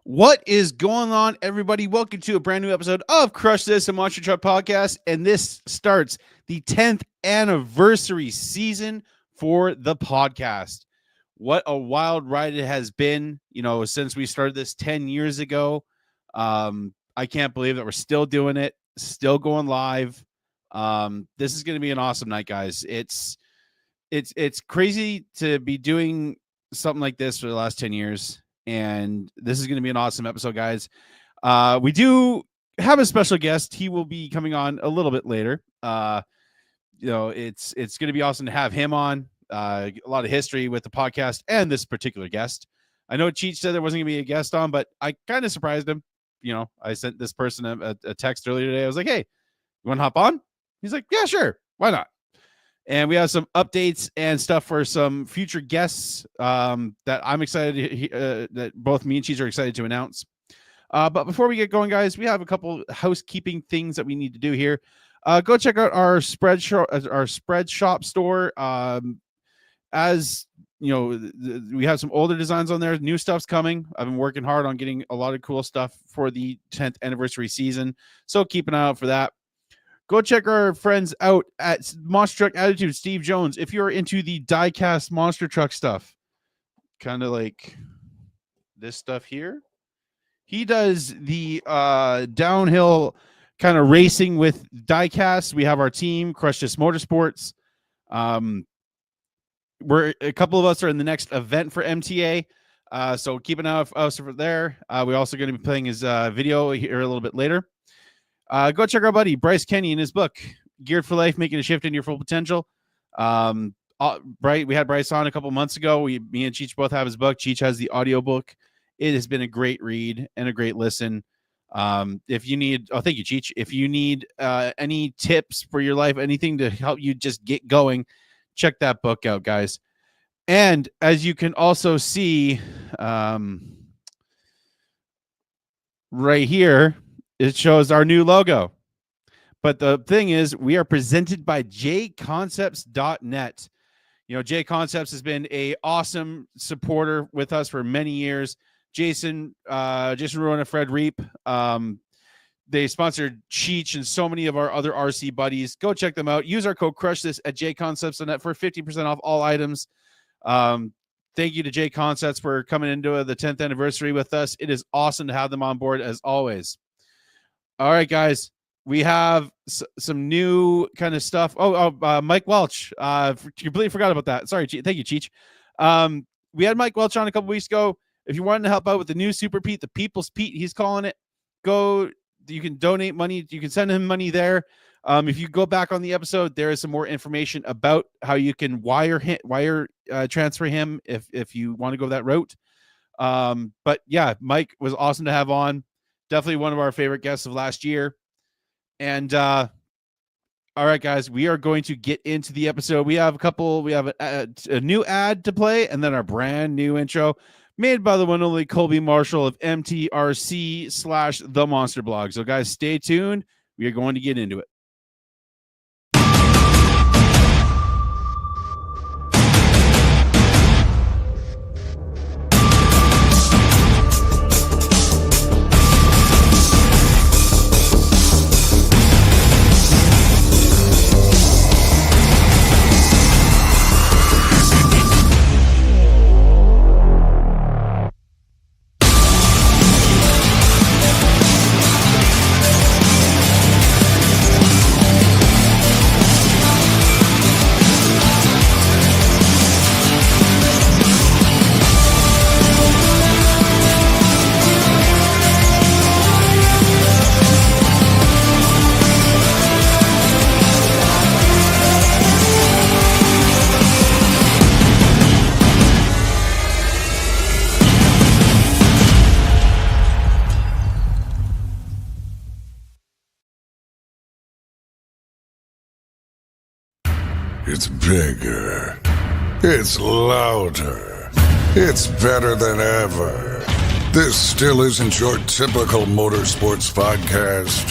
What is going on, everybody? Welcome to a brand new episode of Crush This, a Monster Truck podcast. And this starts the 10th anniversary season for the podcast. What a wild ride it has been, since we started this 10 years ago. I can't believe that we're still doing it, still going live. This is going to be an awesome night, guys. It's crazy to be doing something like this for the last 10 years. And this is going to be an awesome episode, guys. We do have a special guest. He will be coming on a little bit later. It's going to be awesome to have him on. A lot of history with the podcast and this particular guest. I know Cheech said there wasn't going to be a guest on, but I kind of surprised him. I sent this person a text earlier today. I was like, hey, you want to hop on? He's like, yeah, sure. Why not? And we have some updates and stuff for some future guests that I'm excited that both me and Cheech are excited to announce. But before we get going, guys, we have a couple housekeeping things that we need to do here. Go check out our spread shop store. As you know, we have some older designs on there. New stuff's coming. I've been working hard on getting a lot of cool stuff for the 10th anniversary season. So keep an eye out for that. Go check our friends out at Monster Truck Attitude, Steve Jones. If you're into the die-cast monster truck stuff, kind of like this stuff here, he does the downhill kind of racing with die-cast. We have our team, Crush This Motorsports. We're a couple of us are in the next event for MTA, so keep an eye out for us over there. We're also going to be playing his video here a little bit later. Go check our buddy Bryce Kenny in his book, Geared for Life, Making a Shift in Your Full Potential. We had Bryce on a couple months ago. Me and Cheech both have his book. Cheech has the audio book. It has been a great read and a great listen. If you need, thank you, Cheech. If you need any tips for your life, anything to help you just get going, check that book out, guys. And as you can also see right here, it shows our new logo. But the thing is, we are presented by jconcepts.net. J Concepts has been an awesome supporter with us for many years. Jason Ruin and Fred Reap. They sponsored Cheech and so many of our other RC buddies. Go check them out. Use our code CRUSHTHIS at jconcepts.net for 50% off all items. Thank you to J Concepts for coming into the 10th anniversary with us. It is awesome to have them on board as always. All right, guys, we have some new kind of stuff. Mike Welch. Completely forgot about that. Sorry. Thank you, Cheech. We had Mike Welch on a couple weeks ago. If you wanted to help out with the new Super Pete, the People's Pete, he's calling it, you can donate money. You can send him money there. If you go back on the episode, there is some more information about how you can wire transfer him if you want to go that route. But yeah, Mike was awesome to have on. Definitely one of our favorite guests of last year. And all right, guys, we are going to get into the episode. We have a new ad to play, and then our brand new intro made by the one and only Colby Marshall of MTRC / The Monster Blog. So, guys, stay tuned. We are going to get into it. It's bigger. It's louder. It's better than ever. This still isn't your typical motorsports podcast.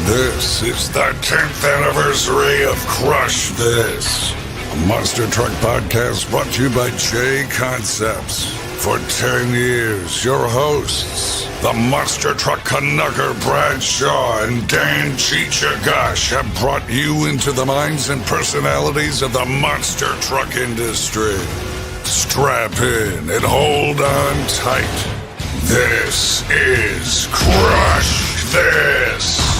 This is the 10th anniversary of Crush This, a monster truck podcast brought to you by J Concepts. For 10 years, your hosts, the Monster Truck Canucker Brad Shaw and Dan Cheech have brought you into the minds and personalities of the monster truck industry. Strap in and hold on tight. This is Crush This!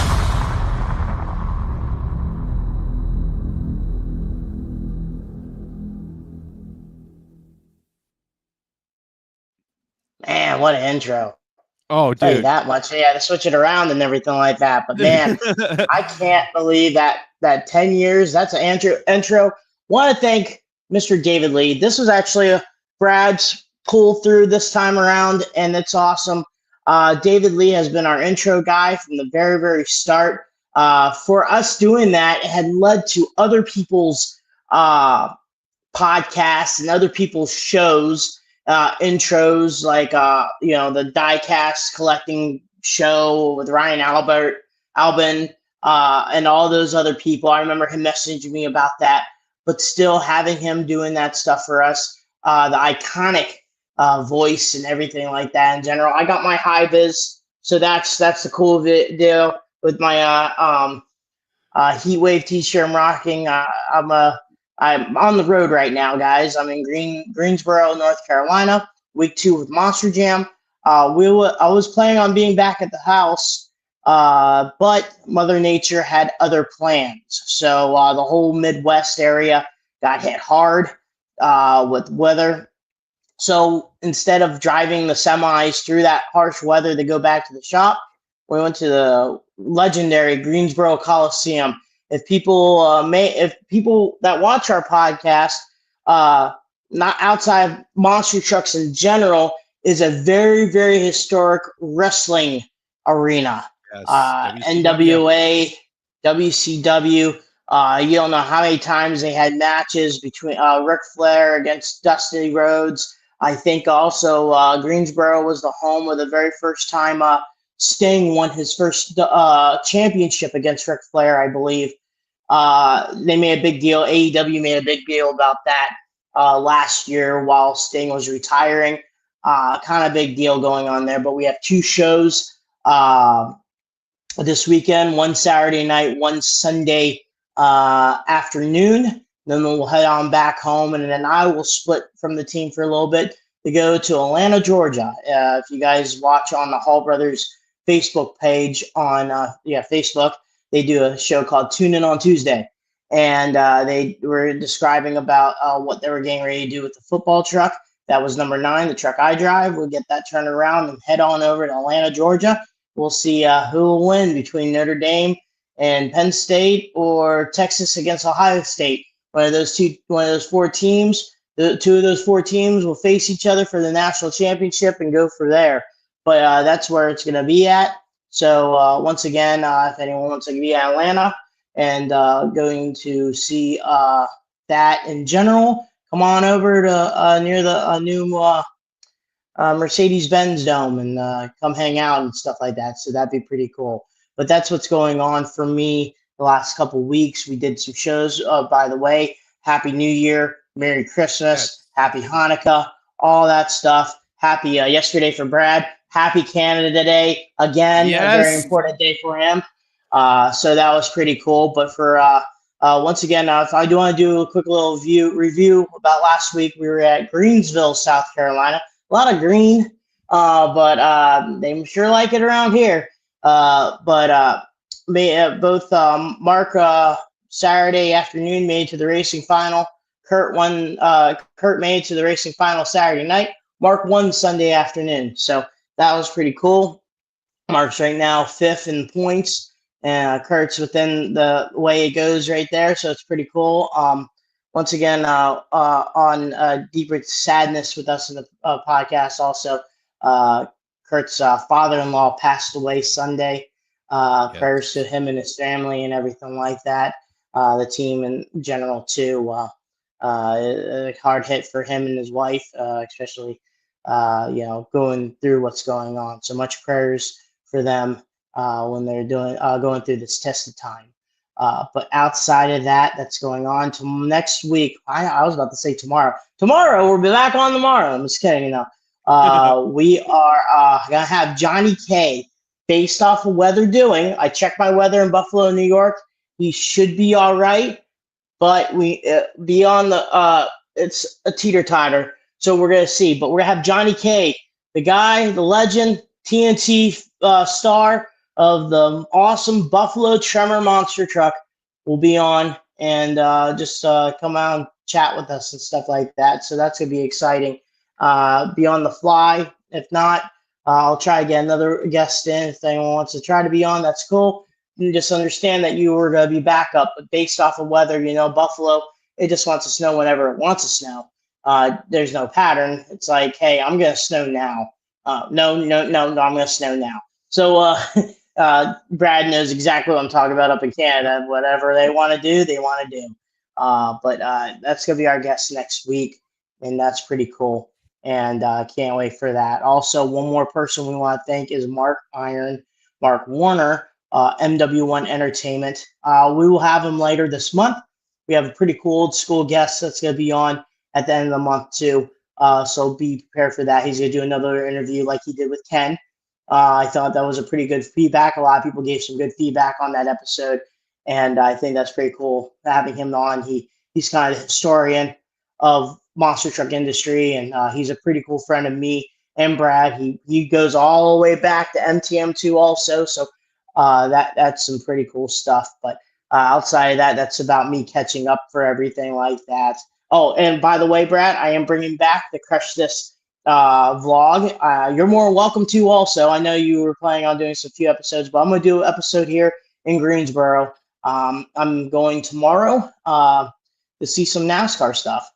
Man, what an intro. Oh, Tell you dude. that much. Yeah, to switch it around and everything like that. But man, I can't believe that 10 years, that's an intro. Want to thank Mr. David Lee. This was actually Brad's pull through this time around, and it's awesome. David Lee has been our intro guy from the very, very start. For us doing that, it had led to other people's podcasts and other people's shows, intros, like the Diecast collecting show with Ryan Albin, and all those other people. I remember him messaging me about that, but still having him doing that stuff for us, the iconic voice and everything like that in general. I got my high vis, so that's the cool deal with my Heat Wave t-shirt I'm rocking. I'm on the road right now, guys. I'm in Greensboro, North Carolina, week 2 with Monster Jam. I was planning on being back at the house, but Mother Nature had other plans. So the whole Midwest area got hit hard with weather. So instead of driving the semis through that harsh weather to go back to the shop, we went to the legendary Greensboro Coliseum. If people that watch our podcast, not outside of monster trucks in general, is a very, very historic wrestling arena. Yes, NWA, WCW. You don't know how many times they had matches between Ric Flair against Dusty Rhodes. I think also Greensboro was the home of the very first time Sting won his first championship against Ric Flair, I believe. They made a big deal. AEW made a big deal about that last year while Sting was retiring. Kind of big deal going on there. But we have 2 shows this weekend, one Saturday night, one Sunday afternoon. Then we'll head on back home, and then I will split from the team for a little bit to go to Atlanta, Georgia. If you guys watch on the Hall Brothers Facebook page on Facebook, they do a show called Tune In on Tuesday, and they were describing about what they were getting ready to do with the football truck. That was number 9, the truck I drive. We'll get that turned around and head on over to Atlanta, Georgia. We'll see who will win between Notre Dame and Penn State, or Texas against Ohio State. One of those 4 teams. The 2 of those 4 teams will face each other for the national championship and go for there. But that's where it's going to be at. So once again, if anyone wants to be at Atlanta and going to see that in general, come on over to near the new Mercedes-Benz Dome and come hang out and stuff like that. So that'd be pretty cool. But that's what's going on for me the last couple of weeks. We did some shows. By the way, Happy New Year, Merry Christmas, Happy Hanukkah, all that stuff. Happy yesterday for Brad. Happy Canada Day again. A very important day for him. So that was pretty cool. But for once again, if I do want to do a quick little review about last week, we were at Greensville, South Carolina. A lot of green, but they sure like it around here. Both Mark Saturday afternoon made it to the racing final. Kurt made it to the racing final Saturday night. Mark won Sunday afternoon. So that was pretty cool. Mark's right now 5th in points, and Kurt's within the way it goes right there. So it's pretty cool. Once again, on Deeper Sadness with us in the podcast also, Kurt's father-in-law passed away Sunday. Prayers to him and his family and everything like that. The team in general too. A hard hit for him and his wife, especially going through what's going on. So much prayers for them when they're going through this test of time. But outside of that, that's going on to next week. I was about to say tomorrow. Tomorrow we'll be back on tomorrow. I'm just kidding, We are gonna have Johnny K based off of weather doing. I checked my weather in Buffalo, New York. He should be all right, but we be on the it's a teeter-totter, so we're gonna see. But we're gonna have Johnny K, the guy, the legend, TNT star of the awesome Buffalo Tremor monster truck, will be on and just come out and chat with us and stuff like that. So that's gonna be exciting. Be on the fly. If not, I'll try to get another guest in. If anyone wants to try to be on, that's cool. You just understand that you were going to be backup, but based off of weather, Buffalo, it just wants to snow whenever it wants to snow. There's no pattern. It's like, hey, I'm going to snow now. No, I'm going to snow now. So Brad knows exactly what I'm talking about up in Canada. Whatever they want to do, they want to do. But that's going to be our guest next week, and that's pretty cool. And can't wait for that. Also, one more person we want to thank is Mark Warner, MW1 Entertainment. We will have him later this month. We have a pretty cool old school guest that's going to be on at the end of the month too. So be prepared for that. He's going to do another interview like he did with Ken. I thought that was a pretty good feedback. A lot of people gave some good feedback on that episode, and I think that's pretty cool having him on. He's kind of the historian of monster truck industry, and he's a pretty cool friend of me and Brad. He goes all the way back to MTM2 also, so that's some pretty cool stuff. But outside of that, that's about me catching up for everything like that. Oh, and by the way, Brad, I am bringing back the Crush This vlog. You're more welcome to also. I know you were planning on doing some few episodes, but I'm going to do an episode here in Greensboro. I'm going tomorrow to see some NASCAR stuff.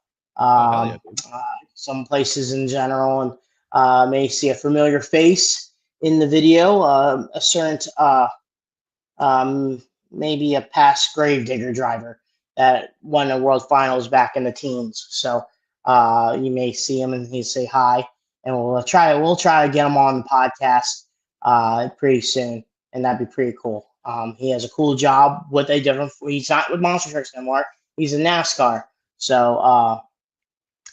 Some places in general, and may see a familiar face in the video, a certain maybe a past Gravedigger driver that won the World Finals back in the teens. So you may see him and he say hi, and we'll try to get him on the podcast pretty soon, and that'd be pretty cool. He has a cool job with a different. He's not with monster trucks anymore. He's in NASCAR. So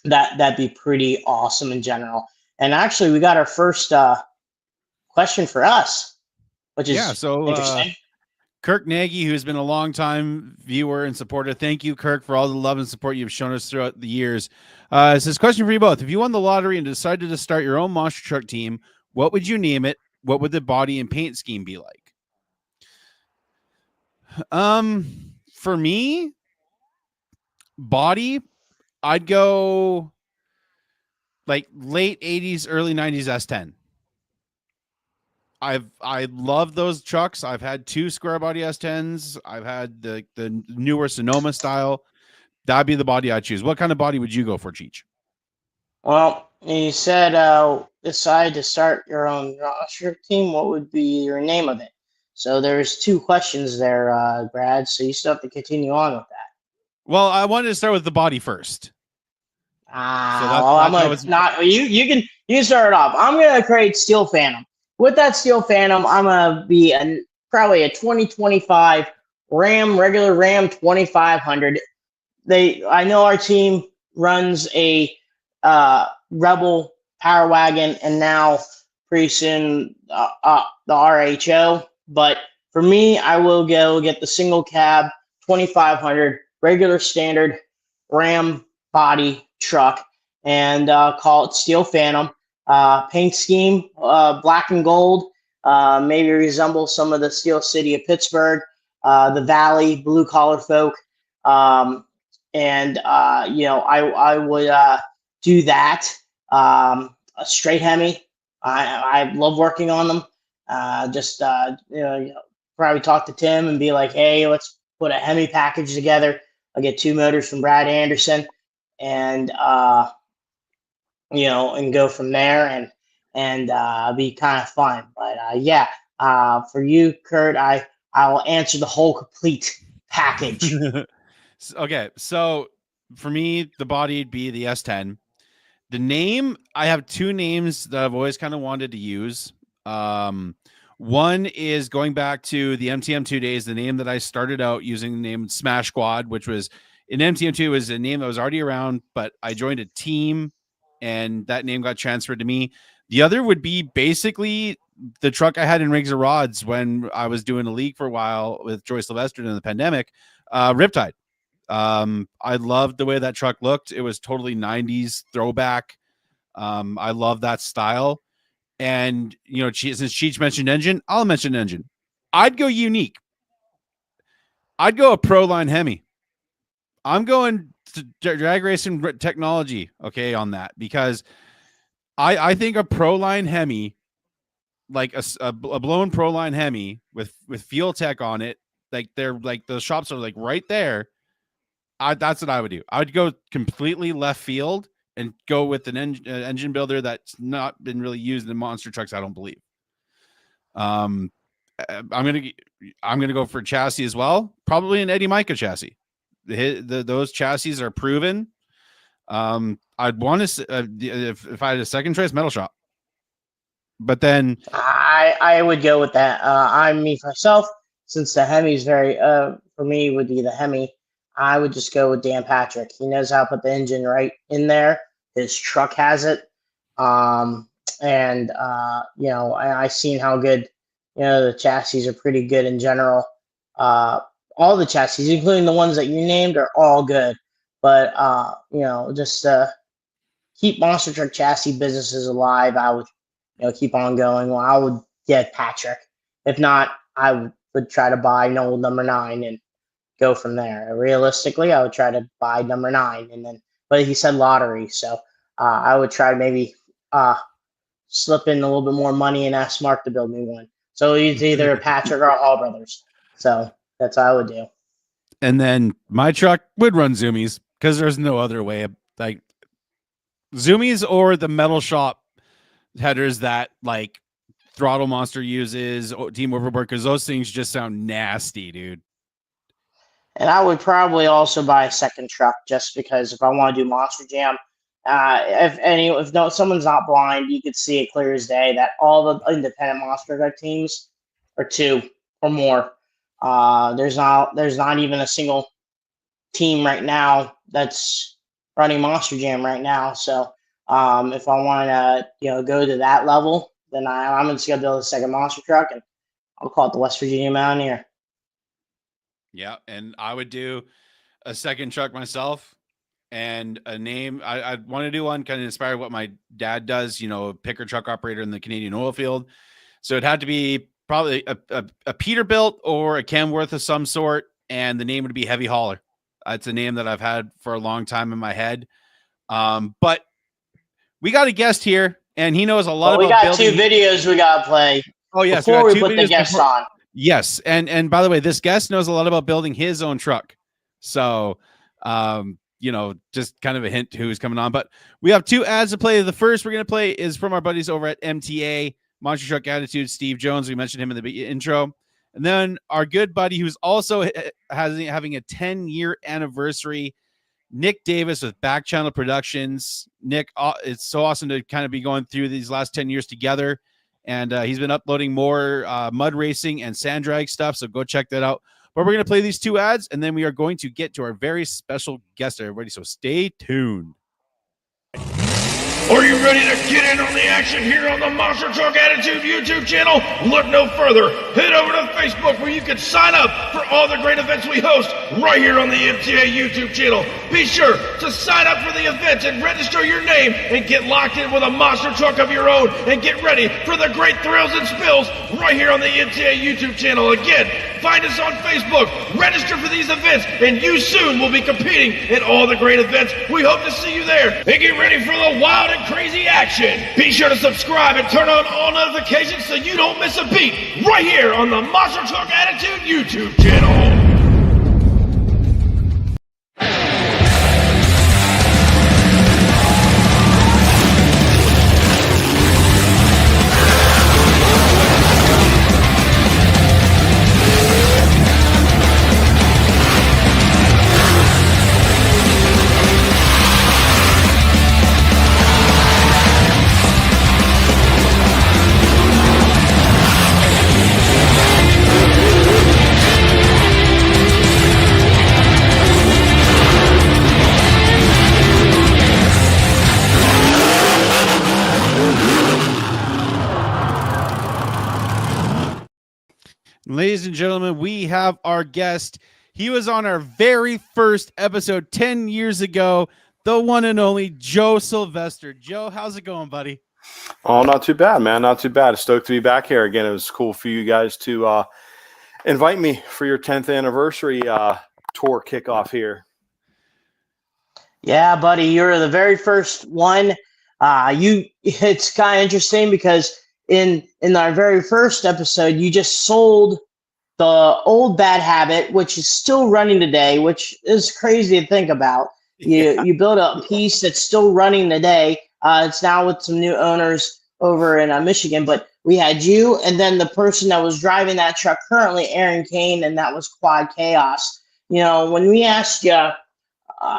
that'd be pretty awesome in general. And actually, we got our first question for us, which is interesting. Kirk Nagy, who's been a long-time viewer and supporter, thank you, Kirk, for all the love and support you've shown us throughout the years. It says, question for you both. If you won the lottery and decided to start your own monster truck team, what would you name it? What would the body and paint scheme be like? For me, body, I'd go like late 80s, early 90s S10. I love those trucks. I've had 2 square body S10s. I've had the newer Sonoma style. That'd be the body I'd choose. What kind of body would you go for, Cheech? Well, you said decide to start your own roster team. What would be your name of it? So there's 2 questions there, Brad. So you still have to continue on with that. Well, I wanted to start with the body first. I'm not. You can start it off. I'm gonna create Steel Phantom. With that Steel Phantom, I'm gonna be probably a 2025 regular Ram 2500. I know our team runs a Rebel Power Wagon, and now pretty soon the RHO. But for me, I will go get the single cab 2500 regular standard Ram body truck and call it Steel Phantom. Paint scheme, black and gold, maybe resemble some of the Steel City of Pittsburgh, the Valley, blue collar folk. I would do that. A straight Hemi. I love working on them. Probably talk to Tim and be like, hey, let's put a Hemi package together. I'll get 2 motors from Brad Anderson, and and go from there, and be kind of fun. But for you, Kurt, I will answer the whole complete package. Okay, so for me, the body would be the S10. The name, I have 2 names that I've always kind of wanted to use. One is going back to the MTM2 days, the name that I started out using, the name Smash Squad, which was in MTM2 was a name that was already around, but I joined a team and that name got transferred to me. The other would be basically the truck I had in Rigs of Rods when I was doing a league for a while with Joy Sylvester in the pandemic, Riptide. I loved the way that truck looked. It was totally 90s throwback. I love that style. And, you know, since Cheech mentioned engine, I'll mention engine. I'd go unique. I'd go a Proline Hemi. I'm going to drag racing technology, okay, on that, because I think a Proline Hemi, like a blown Proline Hemi with Fuel Tech on it, like they're like the shops are like right there. That's what I would do. I would go completely left field and go with an engine builder that's not been really used in monster trucks, I don't believe. I'm gonna go for chassis as well. Probably an Eddie Micah chassis. Those chassis are proven. I'd want to if I had a second choice, Metal Shop. But then I would go with that. Me myself, since the Hemi is very for me would be the Hemi. I would just go with Dan Patrick. He knows how to put the engine right in there. His truck has it. You know, I seen how good, you know, the chassis are pretty good in general. All the chassis, including the ones that you named, are all good. But, you know, just keep monster truck chassis businesses alive. I would, you know, keep on going. Well, I would get Patrick. If not, I would try to buy Noel number 9 and go from there. Realistically, I would try to buy number 9, and then, but he said lottery, so I would try to maybe slip in a little bit more money and ask Mark to build me one. So it's either Patrick or Hall Brothers. So that's what I would do. And then my truck would run Zoomies because there's no other way. Like Zoomies or the Metal Shop headers that like Throttle Monster uses, Team Overboard, because those things just sound nasty, dude. And I would probably also buy a second truck just because if I want to do Monster Jam, if someone's not blind, you could see it clear as day that all the independent monster truck teams are 2 or more. There's not even a single team right now that's running Monster Jam right now. So if I want to, you know, go to that level, then I'm just gonna build a second monster truck, and I'll call it the West Virginia Mountaineer. Yeah, and I would do a second truck myself, and a name. I'd want to do one kind of inspired what my dad does, you know, picker truck operator in the Canadian oil field. So it had to be probably a Peterbilt or a Kenworth of some sort, and the name would be Heavy Hauler. It's a name that I've had for a long time in my head. But we got a guest here, and he knows a lot about building. We got 2 videos we got to play. Oh, yes. Before we put the guest on. Yes. And by the way, this guest knows a lot about building his own truck. So, you know, just kind of a hint who's coming on. But we have 2 ads to play. The first we're going to play is from our buddies over at MTA, Monster Truck Attitude, Steve Jones. We mentioned him in the intro. And then our good buddy who's also having a 10-year anniversary, Nick Davis with Back Channel Productions. Nick, it's so awesome to kind of be going through these last 10 years together. And he's been uploading more mud racing and sand drag stuff, so go check that out. But we're going to play these 2 ads, and then we are going to get to our very special guest, everybody, so stay tuned. Are you ready to get in on the action here on the Monster Truck Attitude YouTube channel? Look no further. Head over to Facebook where you can sign up for all the great events we host right here on the MTA YouTube channel. Be sure to sign up for the events and register your name and get locked in with a monster truck of your own and get ready for the great thrills and spills right here on the MTA YouTube channel. Again, find us on Facebook, register for these events, and you soon will be competing in all the great events. We hope to see you there. And get ready for the wild and crazy action. Be sure to subscribe and turn on all notifications so you don't miss a beat right here on the Monster Truck Attitude YouTube channel. Ladies and gentlemen, we have our guest. He was on our very first episode 10 years ago, the one and only Joe Sylvester. Joe, how's it going, buddy? Oh, not too bad, man. Not too bad. Stoked to be back here again. It was cool for you guys to invite me for your 10th anniversary tour kickoff here. Yeah, buddy, you're the very first one. It's kind of interesting because in our very first episode, you just sold the old Bad Habit, which is still running today, which is crazy to think about. You build a piece that's still running today. It's now with some new owners over in Michigan, but we had you, and then the person that was driving that truck currently, Aaron Kane, and that was Quad Chaos. You know, when we asked you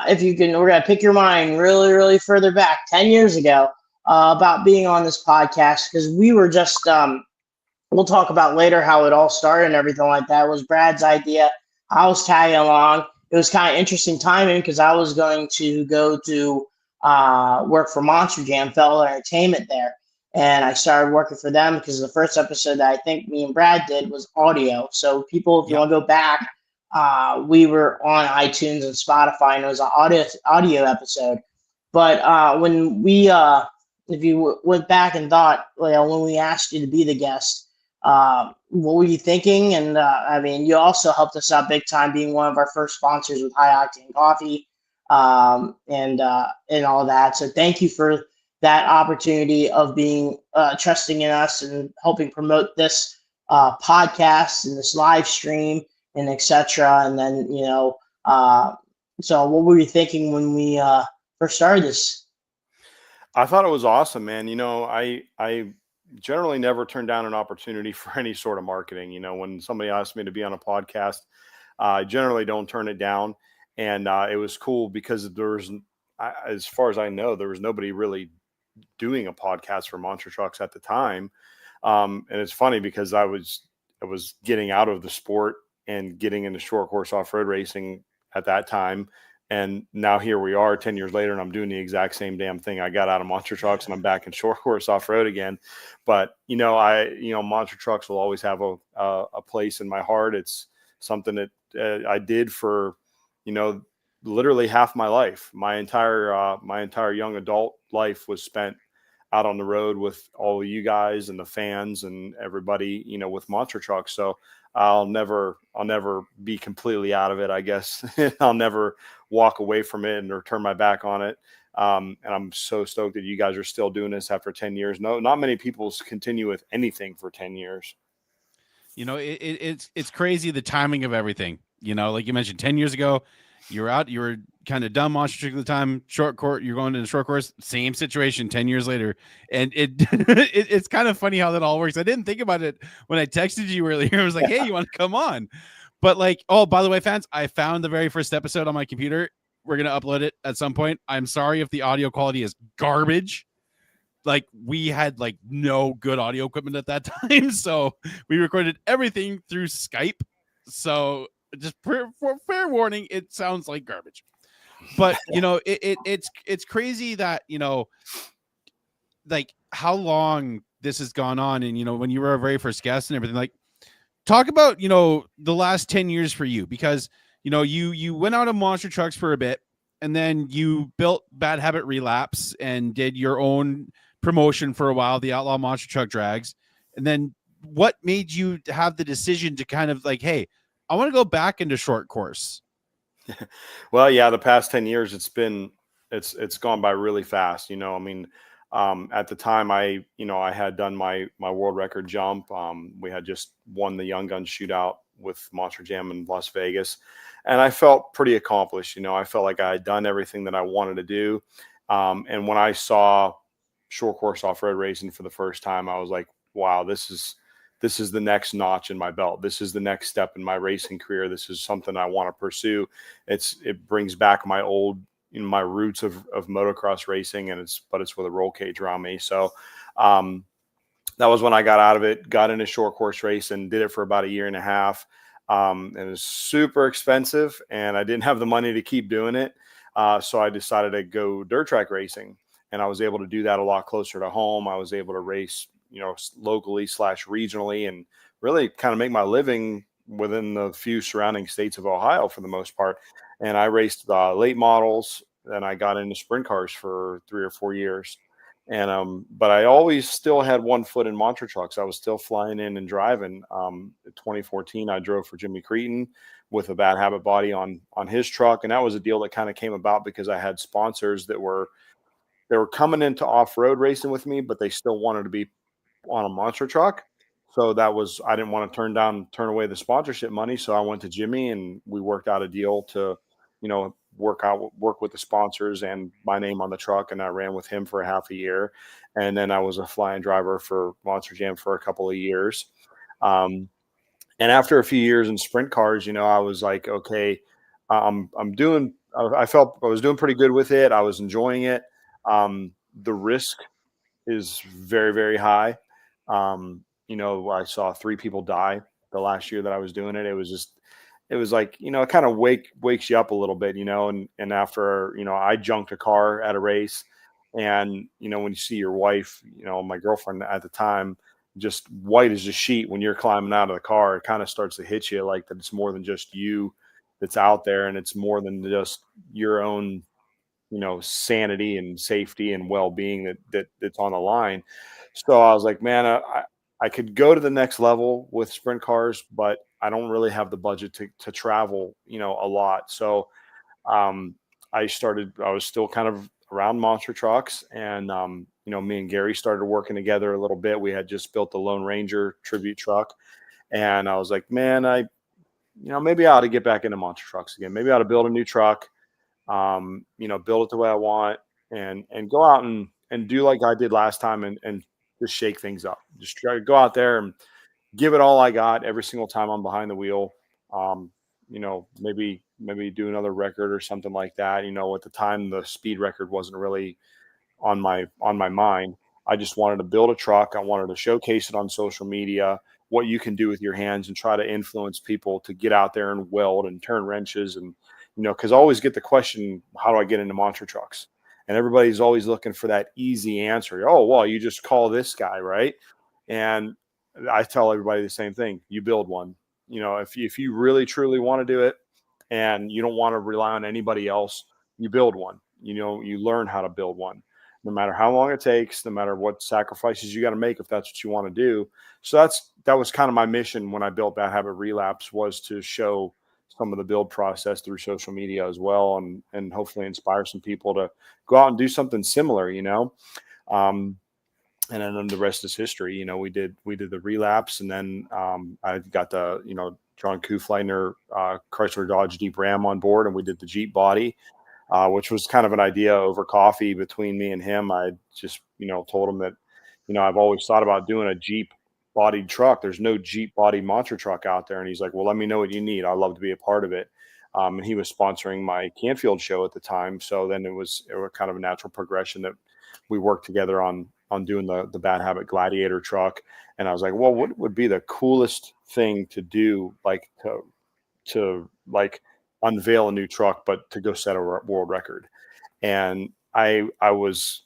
if you can, we're gonna pick your mind really, really further back, 10 years ago, about being on this podcast, because we were just we'll talk about later how it all started and everything like that. It was Brad's idea. I was tagging along. It was kind of interesting timing because I was going to go to work for Monster Jam, Fellow Entertainment there. And I started working for them because the first episode that I think me and Brad did was audio. So people, if you want to go back, we were on iTunes and Spotify, and it was an audio episode. But when we, if you went back and thought, when we asked you to be the guest, what were you thinking? And I mean, you also helped us out big time, being one of our first sponsors with High Octane Coffee, and all that. So thank you for that opportunity of being trusting in us and helping promote this podcast and this live stream and etc. And then so what were you thinking when we first started this? I thought it was awesome, man. You know, I generally never turn down an opportunity for any sort of marketing. You know, when somebody asks me to be on a podcast, I generally don't turn it down. And it was cool because there was, as far as I know, there was nobody really doing a podcast for monster trucks at the time. And it's funny because I was getting out of the sport and getting into short course off-road racing at that time. And now here we are 10 years later, and I'm doing the exact same damn thing. I got out of monster trucks and I'm back in short course off-road again. But, monster trucks will always have a place in my heart. It's something that I did for, literally half my life. My entire young adult life was spent out on the road with all of you guys and the fans and everybody, with monster trucks. So I'll never be completely out of it, I guess. I'll never walk away from it or turn my back on it. And I'm so stoked that you guys are still doing this after 10 years. No, not many people continue with anything for 10 years. It's crazy, the timing of everything. Like you mentioned, 10 years ago, you were kind of done monster truck at the time, short course, you're going into short course, same situation 10 years later. And it's kind of funny how that all works. I didn't think about it when I texted you earlier. I was like, hey, you want to come on? But by the way, fans, I found the very first episode on my computer. We're going to upload it at some point. I'm sorry if the audio quality is garbage. We had no good audio equipment at that time. So we recorded everything through Skype. So just for fair warning, it sounds like garbage. But it's crazy that how long this has gone on. And when you were our very first guest and everything, talk about the last 10 years for you, because you went out of monster trucks for a bit, and then you built Bad Habit Relapse and did your own promotion for a while, the Outlaw Monster Truck Drags. And then what made you have the decision to kind of hey, I want to go back into short course? Well, yeah, the past 10 years, it's gone by really fast. At the time I had done my world record jump. We had just won the Young Guns shootout with Monster Jam in Las Vegas, and I felt pretty accomplished. I felt like I had done everything that I wanted to do. And when I saw short course off-road racing for the first time, I was like, wow, this is the next notch in my belt. This is the next step in my racing career. This is something I want to pursue. It brings back my old, my roots of motocross racing, and it's with a roll cage around me. So that was when I got out of it, got into short course race, and did it for about a year and a half. It was super expensive, and I didn't have the money to keep doing it. So I decided to go dirt track racing, and I was able to do that a lot closer to home. I was able to race locally / regionally, and really kind of make my living within the few surrounding states of Ohio for the most part. And I raced late models, and I got into sprint cars for 3 or 4 years. And but I always still had one foot in monster trucks. I was still flying in and driving. In 2014, I drove for Jimmy Cretin with a Bad Habit body on his truck, and that was a deal that kind of came about because I had sponsors that were they were coming into off road racing with me, but they still wanted to be on a monster truck. So that was I didn't want to turn away the sponsorship money. So I went to Jimmy and we worked out a deal to, work with the sponsors and my name on the truck. And I ran with him for a half a year. And then I was a flying driver for Monster Jam for a couple of years. And after a few years in sprint cars, I was like, okay, I felt I was doing pretty good with it. I was enjoying it. The risk is very, very high. I saw 3 people die the last year that I was doing it. It was like, it kind of wakes you up a little bit, and after, I junked a car at a race, and, when you see your wife, my girlfriend at the time, just white as a sheet, when you're climbing out of the car, it kind of starts to hit you like that. It's more than just you that's out there, and it's more than just your own sanity and safety and well-being that's on the line. So I was like, man, I could go to the next level with sprint cars, but I don't really have the budget to travel, a lot. So I was still kind of around monster trucks, and me and Gary started working together a little bit. We had just built the Lone Ranger tribute truck, and I was like, man, maybe I ought to get back into monster trucks again. Maybe I ought to build a new truck, build it the way I want, and go out and do like I did last time, and just shake things up. Just try to go out there and give it all I got every single time I'm behind the wheel. Maybe do another record or something like that. At the time the speed record wasn't really on my mind. I just wanted to build a truck. I wanted to showcase it on social media, what you can do with your hands, and try to influence people to get out there and weld and turn wrenches. And because I always get the question, how do I get into monster trucks? And everybody's always looking for that easy answer. Oh, well, you just call this guy, right? And I tell everybody the same thing. You build one. If you really truly want to do it and you don't want to rely on anybody else, you build one. You learn how to build one, no matter how long it takes, no matter what sacrifices you got to make, if that's what you want to do. So that was kind of my mission when I built Bad Habit Relapse, was to show some of the build process through social media as well, and hopefully inspire some people to go out and do something similar, and then the rest is history. We did the Relapse, and then I got the John Kufleiner Chrysler Dodge Jeep Ram on board, and we did the Jeep body, which was kind of an idea over coffee between me and him. I just told him that I've always thought about doing a Jeep bodied truck. There's no Jeep body monster truck out there, and he's like, well, let me know what you need. I'd love to be a part of it. And he was sponsoring my Canfield show at the time, so then it was kind of a natural progression that we worked together on doing the Bad Habit Gladiator truck. And I was like, well, what would be the coolest thing to do, like to like unveil a new truck, but to go set a world record? And I was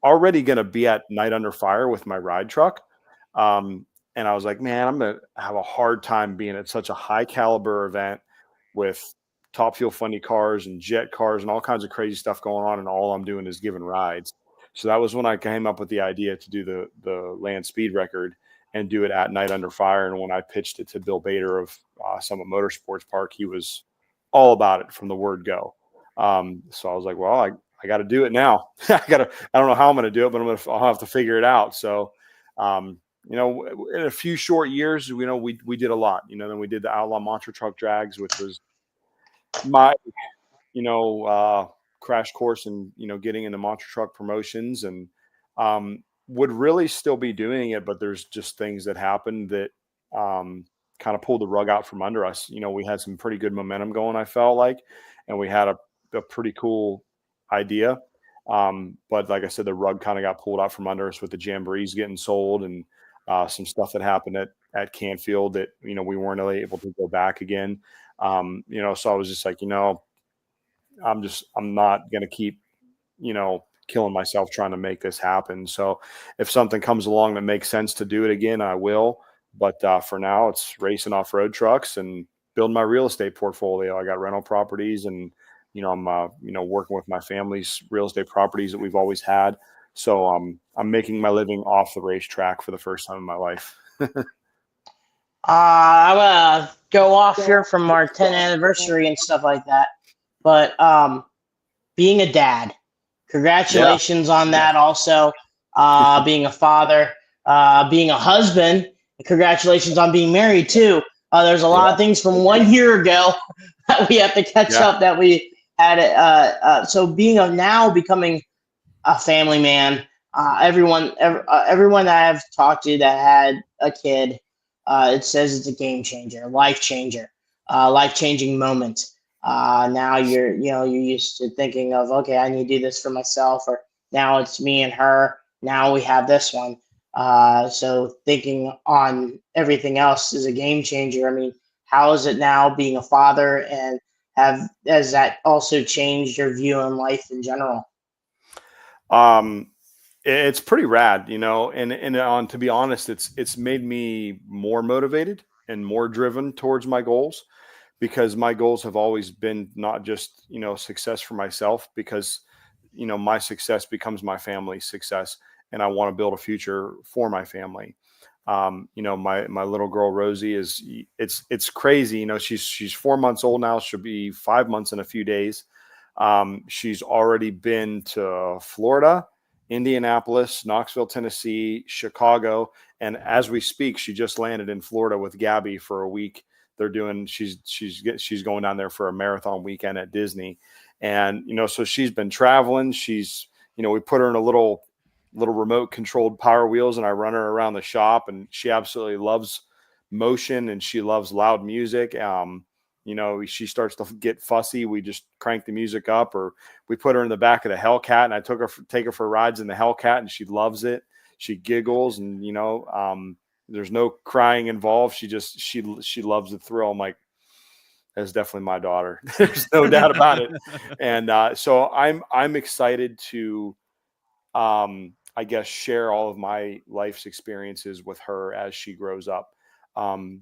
already going to be at Night Under Fire with my ride truck. And I was like, man, I'm going to have a hard time being at such a high caliber event with Top Fuel Funny cars and jet cars and all kinds of crazy stuff going on, and all I'm doing is giving rides. So that was when I came up with the idea to do the land speed record and do it at Night Under Fire. And when I pitched it to Bill Bader of Summit Motorsports Park, he was all about it from the word go. So I was like, well, I got to do it now. I don't know how I'm going to do it, but I'll have to figure it out. So, in a few short years, we did a lot. Then we did the Outlaw Monster Truck Drags, which was my crash course in getting into monster truck promotions, and would really still be doing it, but there's just things that happened that kind of pulled the rug out from under us. We had some pretty good momentum going, I felt like, and we had a pretty cool idea, but like I said, the rug kind of got pulled out from under us with the Jamborees getting sold, and some stuff that happened at Canfield that we weren't really able to go back again. So I was just like, I'm not going to keep, killing myself trying to make this happen. So if something comes along that makes sense to do it again, I will. But for now, it's racing off-road trucks and building my real estate portfolio. I got rental properties, and I'm working with my family's real estate properties that we've always had. So I'm making my living off the racetrack for the first time in my life. I'm gonna go off here from our 10th anniversary and stuff like that. But being a dad, congratulations on that. Also, being a father, being a husband, and congratulations on being married too. There's a lot of things from 1 year ago that we have to catch up that we had. So becoming a family man. Everyone that I've talked to that had a kid, it says it's a game changer, life changing moment. Now you're used to thinking of, okay, I need to do this for myself, or now it's me and her. Now we have this one. So thinking on everything else is a game changer. I mean, how is it now being a father, and has that also changed your view on life in general? It's pretty rad, and to be honest, it's made me more motivated and more driven towards my goals, because my goals have always been not just, success for myself, because, my success becomes my family's success, and I want to build a future for my family. My little girl Rosie it's crazy. She's 4 months old now. She'll be 5 months in a few days. She's already been to Florida, Indianapolis, Knoxville, Tennessee, Chicago, and as we speak, she just landed in Florida with Gabby for a week. She's going down there for a marathon weekend at Disney, and so she's been traveling. We put her in a little remote controlled Power Wheels, and I run her around the shop, and she absolutely loves motion, and she loves loud music. She starts to get fussy. We just crank the music up, or we put her in the back of the Hellcat, and I take her for rides in the Hellcat, and she loves it. She giggles, and there's no crying involved. She loves the thrill. I'm like, that's definitely my daughter. There's no doubt about it. And so I'm excited to, I guess, share all of my life's experiences with her as she grows up. And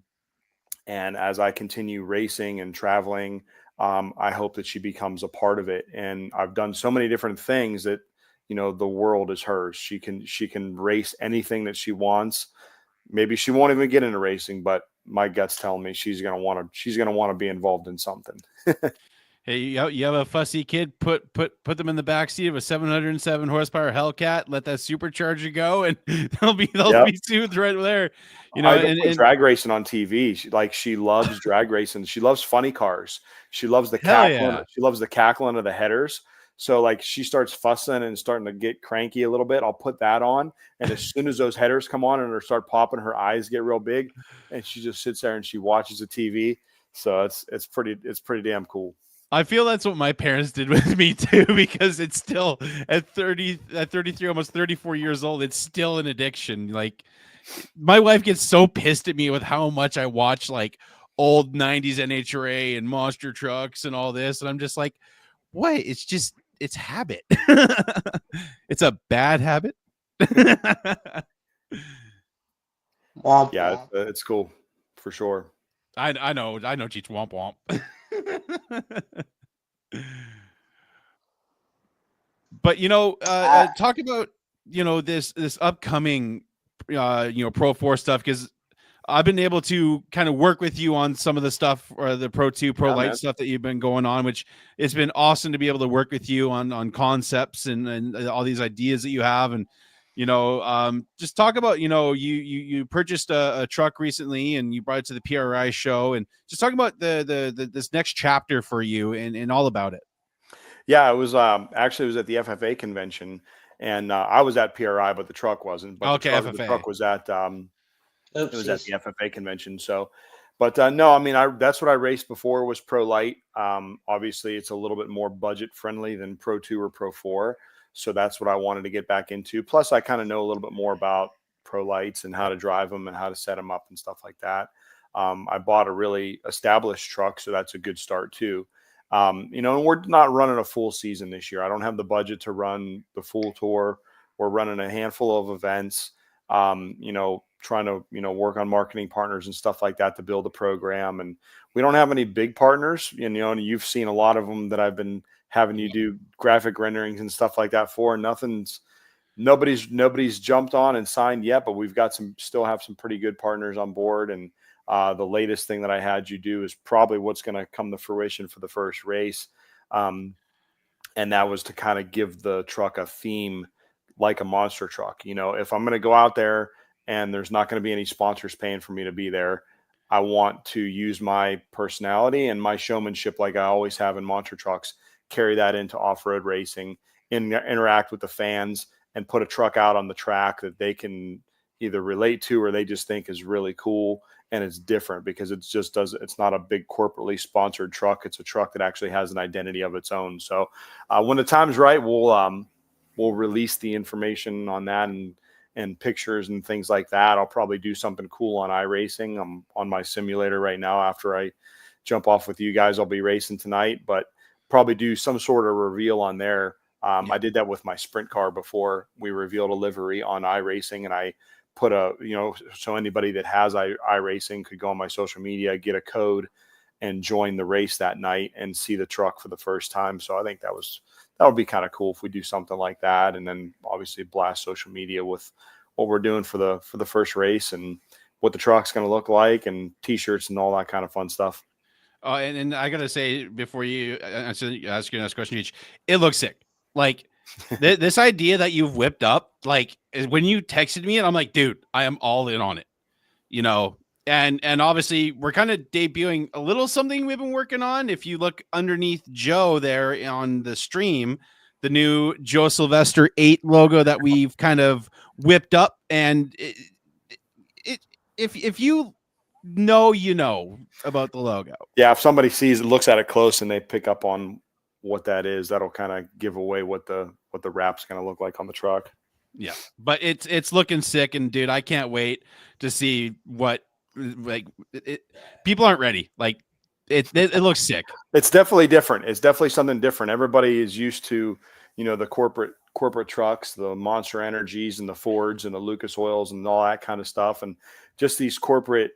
as I continue racing and traveling, I hope that she becomes a part of it. And I've done so many different things that, the world is hers. She can race anything that she wants. Maybe she won't even get into racing, but my gut's telling me she's gonna want to be involved in something. Hey, you have a fussy kid, put them in the back seat of a 707 horsepower Hellcat, let that supercharger go, and they'll be soothed right there. I drag racing on TV. She loves drag racing. She loves funny cars. She loves the cackling. Yeah. She loves the cackling of the headers. So she starts fussing and starting to get cranky a little bit. I'll put that on, and as soon as those headers come on and start popping, her eyes get real big, and she just sits there and she watches the TV. So it's pretty damn cool. I feel that's what my parents did with me too, because it's still at 33, almost 34 years old, it's still an addiction. Like, my wife gets so pissed at me with how much I watch old 90s NHRA and monster trucks and all this. And I'm just like, what? It's habit. It's a bad habit. Yeah, it's cool for sure. I know Cheech, womp womp. But talk about this upcoming Pro 4 stuff, because I've been able to kind of work with you on some of the stuff, or the Pro 2 Pro Light stuff that you've been going on, which it's been awesome to be able to work with you on concepts and all these ideas that you have. And just talk about, you purchased a truck recently, and you brought it to the PRI show, and just talk about this next chapter for you and all about it. Yeah, it was actually, it was at the FFA convention, and I was at PRI, but the truck wasn't. But okay, the truck was at it was at the FFA convention. So, but no, I mean, that's what I raced before, was Pro Light. Obviously, it's a little bit more budget friendly than Pro 2 or Pro 4. So that's what I wanted to get back into. Plus, I kind of know a little bit more about Pro Lights and how to drive them and how to set them up and stuff like that. I bought a really established truck, so that's a good start too. You know, and we're not running a full season this year. I don't have the budget to run the full tour. We're running a handful of events, you know, trying to, you know, work on marketing partners and stuff like that to build a program. And we don't have any big partners, you know, and you've seen a lot of them that I've been having you do graphic renderings and stuff like that for. Nobody's jumped on and signed yet, but we've got still have some pretty good partners on board. And the latest thing that I had you do is probably what's going to come to fruition for the first race. And that was to kind of give the truck a theme like a monster truck. You know, if I'm going to go out there and there's not going to be any sponsors paying for me to be there, I want to use my personality and my showmanship like I always have in monster trucks, carry that into off-road racing, interact with the fans, and put a truck out on the track that they can either relate to or they just think is really cool. And it's different because it's not a big corporately sponsored truck. It's a truck that actually has an identity of its own. So when the time's right, we'll release the information on that and pictures and things like that. I'll probably do something cool on iRacing. I'm on my simulator right now. After I jump off with you guys, I'll be racing tonight, but probably do some sort of reveal on there. I did that with my sprint car before. We revealed a livery on iRacing, and I put so anybody that has iRacing could go on my social media, get a code, and join the race that night and see the truck for the first time. So I think that would be kind of cool if we do something like that, and then obviously blast social media with what we're doing for the first race and what the truck's going to look like, and t-shirts and all that kind of fun stuff. And I gotta say, before you ask your next question, Cheech, it looks sick. Like this idea that you've whipped up, like when you texted me, and I'm like, dude, I am all in on it. You know, and obviously we're kind of debuting a little something we've been working on. If you look underneath Joe there on the stream, the new Joe Sylvester 8 logo that we've kind of whipped up, and if you know, you know about the logo. Yeah, if somebody sees it, looks at it close, and they pick up on what that is, that'll kind of give away what the wrap's going to look like on the truck. Yeah, but it's looking sick, and dude, I can't wait to see what people aren't ready. Like it looks sick. It's definitely different. It's definitely something different. Everybody is used to, you know, the corporate trucks, the Monster Energies and the Fords and the Lucas Oils and all that kind of stuff, and just these corporate,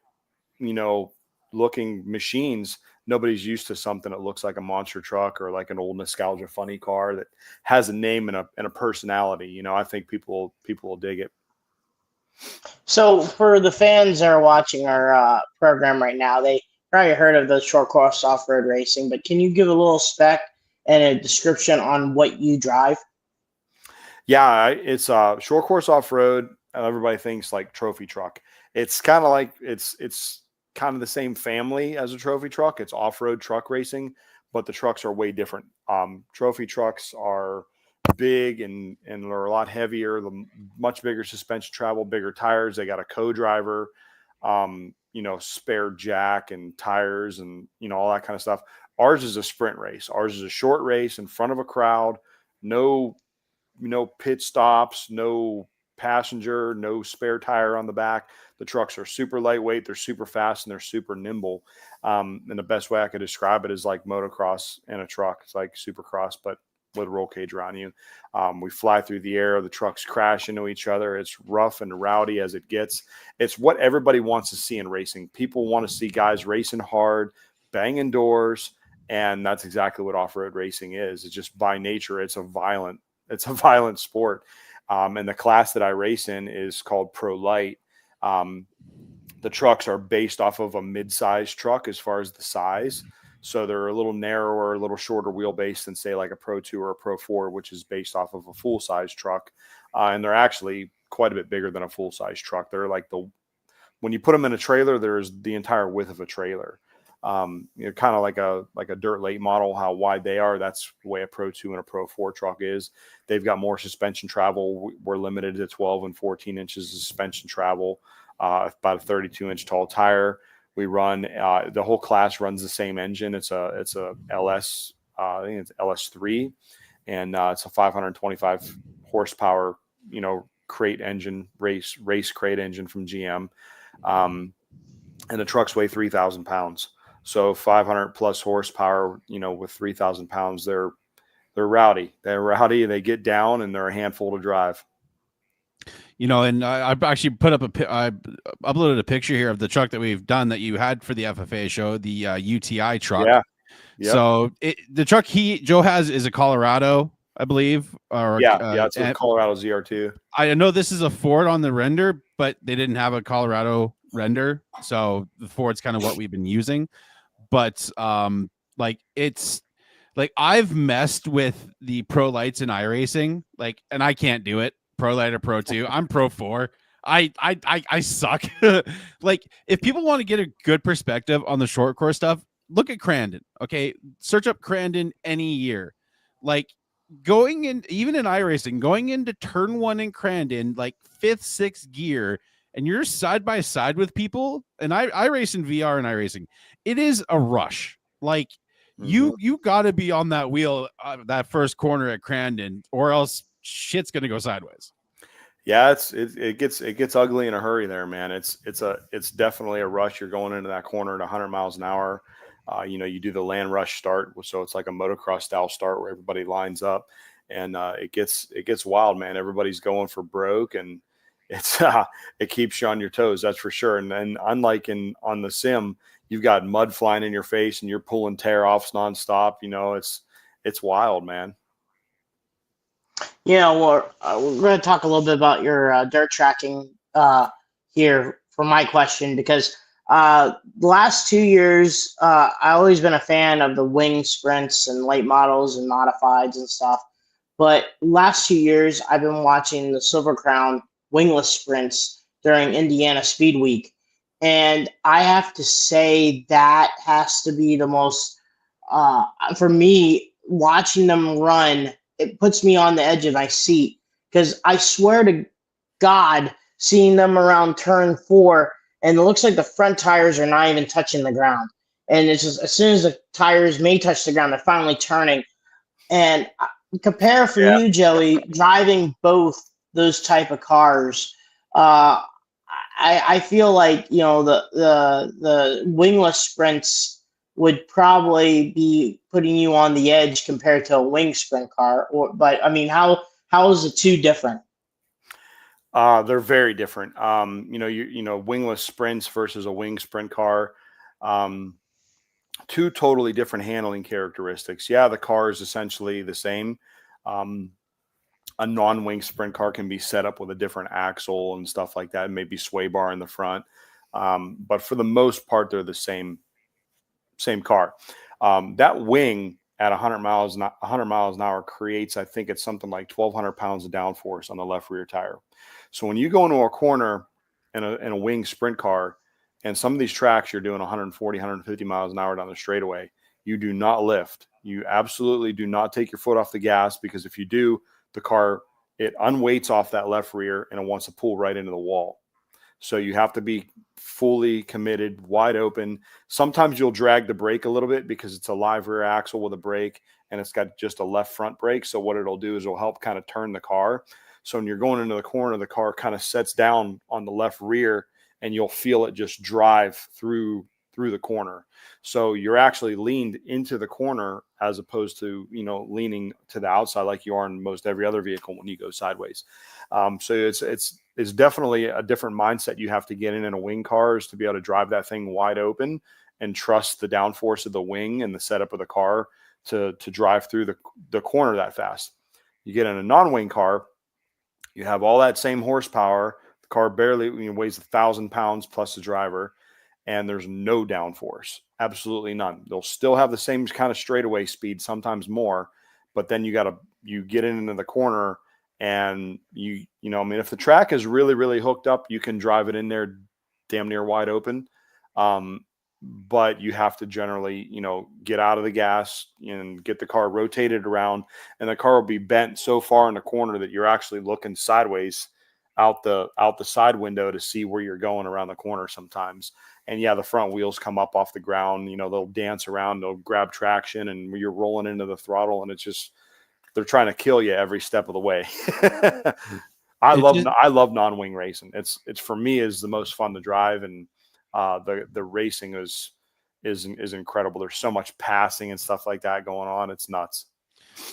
you know, looking machines. Nobody's used to something that looks like a monster truck or like an old nostalgia funny car that has a name and a personality. You know, I think people will dig it. So for the fans that are watching our program right now, they probably heard of the short course off-road racing, but can you give a little spec and a description on what you drive? Yeah, it's short course off-road. Everybody thinks like trophy truck. It's kind of like it's kind of the same family as a trophy truck. It's off-road truck racing, but the trucks are way different. Trophy trucks are big and they're a lot heavier, much bigger suspension travel, bigger tires. They got a co-driver, you know, spare jack and tires and, you know, all that kind of stuff. Ours is a sprint race. Ours is a short race in front of a crowd. No pit stops, no passenger, no spare tire on the back. The trucks are super lightweight, they're super fast, and they're super nimble. And the best way I could describe it is like motocross in a truck. It's like supercross, but with a roll cage around you. We fly through the air. The trucks crash into each other. It's rough and rowdy as it gets. It's what everybody wants to see in racing. People want to see guys racing hard, banging doors, and that's exactly what off-road racing is. It's just by nature, it's a violent sport. And the class that I race in is called Pro Light. The trucks are based off of a mid-size truck as far as the size. So they're a little narrower, a little shorter wheelbase than, say, like a Pro 2 or a Pro 4, which is based off of a full-size truck. And they're actually quite a bit bigger than a full-size truck. They're like when you put them in a trailer, there's the entire width of a trailer. You know, kind of like a dirt late model, how wide they are. That's the way a Pro 2 and a Pro 4 truck is. They've got more suspension travel. We're limited to 12 and 14 inches of suspension travel, about a 32-inch tall tire. We run the whole class runs the same engine. It's a LS, I think it's LS3, and it's a 525 horsepower, you know, crate engine, race crate engine from GM. And the trucks weigh 3,000 pounds. So 500 plus horsepower, with 3,000 pounds, they're rowdy. They're rowdy. They get down and they're a handful to drive. And I actually I uploaded a picture here of the truck that we've done that you had for the FFA show, the UTI truck. Yeah. Yep. So the truck Joe has is a Colorado, I believe. It's a Colorado ZR2. I know this is a Ford on the render, but they didn't have a Colorado render, so the Ford's kind of what we've been using. But it's like I've messed with the Pro Lights in iRacing, and I can't do it. Pro Light or Pro 2. I'm Pro 4. I suck. If people want to get a good perspective on the short course stuff, look at Crandon. Okay, search up Crandon any year. Going in, even in iRacing, going into turn 1 in Crandon, 5th, 6th gear, and you're side by side with people. And I race in VR and iRacing. It is a rush. You got to be on that wheel, that first corner at Crandon, or else shit's gonna go sideways. Yeah, it gets ugly in a hurry there, man. It's definitely a rush. You're going into that corner at 100 miles an hour. You do the land rush start, so it's like a motocross style start where everybody lines up, and it gets wild, man. Everybody's going for broke, and it keeps you on your toes, that's for sure. And then unlike on the sim, you've got mud flying in your face and you're pulling tear offs nonstop. It's wild, man. We're going to talk a little bit about your dirt tracking here for my question, because the last 2 years, I've always been a fan of the wing sprints and late models and modifieds and stuff. But last 2 years, I've been watching the Silver Crown wingless sprints during Indiana Speed Week. And I have to say that has to be the most, for me, watching them run, it puts me on the edge of my seat, because I swear to God, seeing them around turn 4, and it looks like the front tires are not even touching the ground. And it's just, as soon as the tires may touch the ground, they're finally turning. And compare for you, Joey, driving both those type of cars. I feel like, the wingless sprints would probably be putting you on the edge compared to a wing sprint car. But I mean, how is the two different? They're very different. Wingless sprints versus a wing sprint car, two totally different handling characteristics. Yeah, the car is essentially the same. A non-wing sprint car can be set up with a different axle and stuff like that, maybe sway bar in the front. But for the most part, they're the same car. That wing at 100 miles an hour creates, I think it's something like 1,200 pounds of downforce on the left rear tire. So when you go into a corner in a wing sprint car, and some of these tracks you're doing 140, 150 miles an hour down the straightaway, you do not lift. You absolutely do not take your foot off the gas, because if you do, the car, it unweights off that left rear and it wants to pull right into the wall. So you have to be fully committed, wide open. Sometimes you'll drag the brake a little bit because it's a live rear axle with a brake and it's got just a left front brake. So what it'll do is it'll help kind of turn the car. So when you're going into the corner, the car kind of sets down on the left rear and you'll feel it just drive through the corner. So you're actually leaned into the corner as opposed to, leaning to the outside like you are in most every other vehicle when you go sideways. So it's definitely a different mindset you have to get in a wing car, is to be able to drive that thing wide open and trust the downforce of the wing and the setup of the car to drive through the corner that fast. You get in a non-wing car, you have all that same horsepower. The car barely weighs 1,000 pounds plus the driver, and there's no downforce, absolutely none. They'll still have the same kind of straightaway speed, sometimes more, but then you get into the corner and if the track is really, really hooked up, you can drive it in there damn near wide open. But you have to generally, get out of the gas and get the car rotated around, and the car will be bent so far in the corner that you're actually looking sideways out the side window to see where you're going around the corner sometimes. And yeah, the front wheels come up off the ground, they'll dance around, they'll grab traction, and you're rolling into the throttle, and it's just, they're trying to kill you every step of the way. I love non-wing racing. It's for me is the most fun to drive, and the racing is is incredible. There's so much passing and stuff like that going on. It's nuts.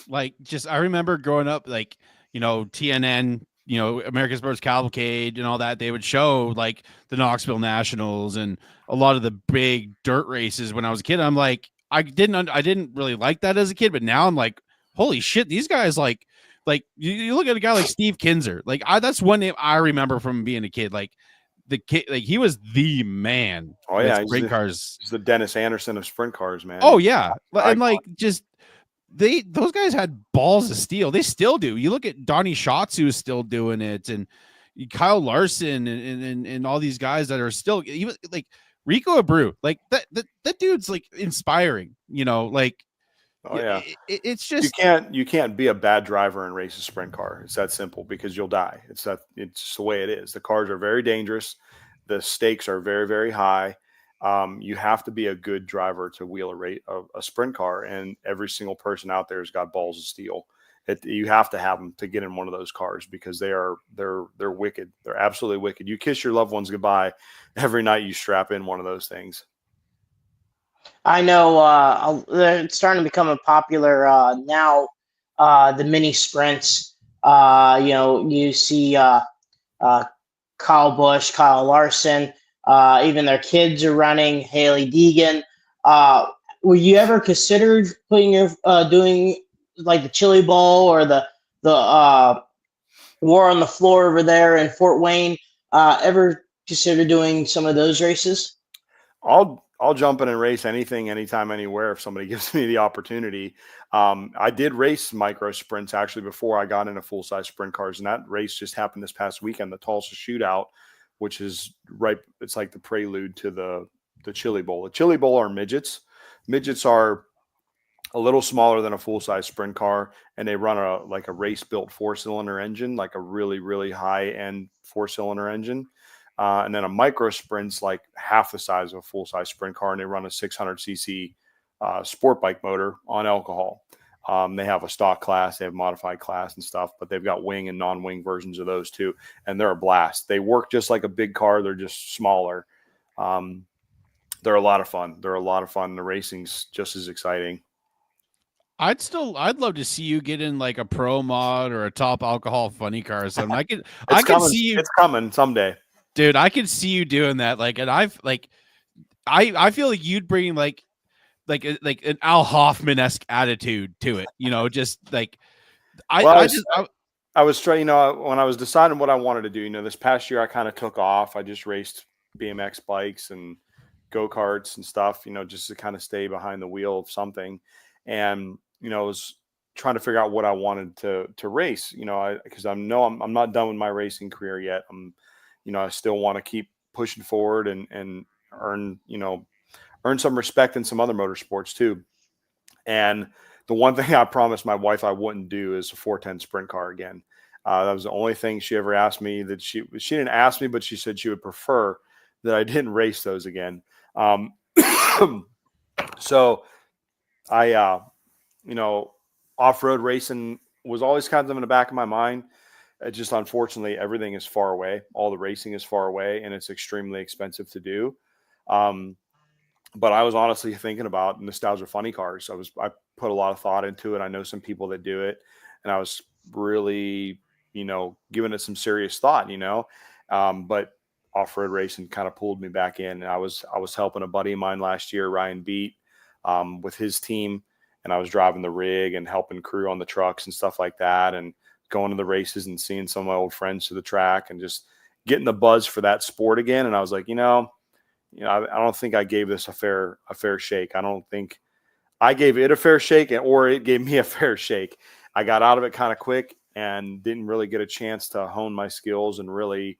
Like, just, I remember growing up, like, TNN, American Sports Cavalcade and all that, they would show like the Knoxville Nationals and a lot of the big dirt races when I was a kid. I'm like, I didn't really like that as a kid, but now I'm like, holy shit, these guys, like you look at a guy like Steve Kinzer, like, that's one name I remember from being a kid. Like, the kid, like, he was the man. Oh yeah, with sprint cars. He's the Dennis Anderson of sprint cars, man. Oh yeah, and like, just those guys had balls of steel. They still do. You look at Donnie Schatz, who's still doing it, and Kyle Larson, and all these guys that are still, even like Rico Abreu, like that dude's like inspiring. Like, oh yeah, it's just, you can't be a bad driver and race a sprint car. It's that simple, because you'll die. It's just the way it is. The cars are very dangerous. The stakes are very, very high. You have to be a good driver to wheel a sprint car, and every single person out there has got balls of steel. You have to have them to get in one of those cars, because they're wicked. They're absolutely wicked. You kiss your loved ones goodbye every night you strap in one of those things. I know they're starting to become a popular now. The mini sprints. You see Kyle Busch, Kyle Larson. Even their kids are running. Haley Deegan. Were you ever considered putting your doing like the Chili Bowl or the War on the Floor over there in Fort Wayne? Ever consider doing some of those races? I'll jump in and race anything, anytime, anywhere if somebody gives me the opportunity. I did race micro sprints actually before I got into full-size sprint cars, and that race just happened this past weekend, the Tulsa Shootout, which is it's like the prelude to the Chili Bowl. The Chili Bowl are midgets. Midgets are a little smaller than a full-size sprint car, and they run a race-built 4-cylinder engine, like a really, really high-end 4-cylinder engine. And then a micro sprint's like half the size of a full-size sprint car, and they run a 600cc sport bike motor on alcohol. They have a stock class, they have modified class and stuff, but they've got wing and non-wing versions of those too, and they're a blast. They work just like a big car, they're just smaller. They're a lot of fun. The racing's just as exciting. I'd love to see you get in like a pro mod or a top alcohol funny car or something. I could see you. It's coming someday. Dude, I could see you doing that. Like, and I feel like you'd bring like an Al Hoffman-esque attitude to it, just like I was trying, when I was deciding what I wanted to do, this past year I kind of took off. I just raced BMX bikes and go-karts and stuff, just to kind of stay behind the wheel of something. And, I was trying to figure out what I wanted to race, because I'm not done with my racing career yet. I still want to keep pushing forward and earn some respect in some other motorsports too. And the one thing I promised my wife I wouldn't do is a 410 sprint car again. That was the only thing she ever asked me. That she didn't ask me, but she said she would prefer that I didn't race those again. So I, off-road racing was always kind of in the back of my mind. Just unfortunately, everything is far away. All the racing is far away, and it's extremely expensive to do. But I was honestly thinking about nostalgia funny cars. I put a lot of thought into it. I know some people that do it, and I was really, giving it some serious thought, but off-road racing kind of pulled me back in. And I was helping a buddy of mine last year, Ryan Beat, with his team, and I was driving the rig and helping crew on the trucks and stuff like that, and going to the races and seeing some of my old friends to the track and just getting the buzz for that sport again. And I was like, I don't think I gave this a fair shake. I don't think I gave it a fair shake, or it gave me a fair shake. I got out of it kind of quick and didn't really get a chance to hone my skills and really,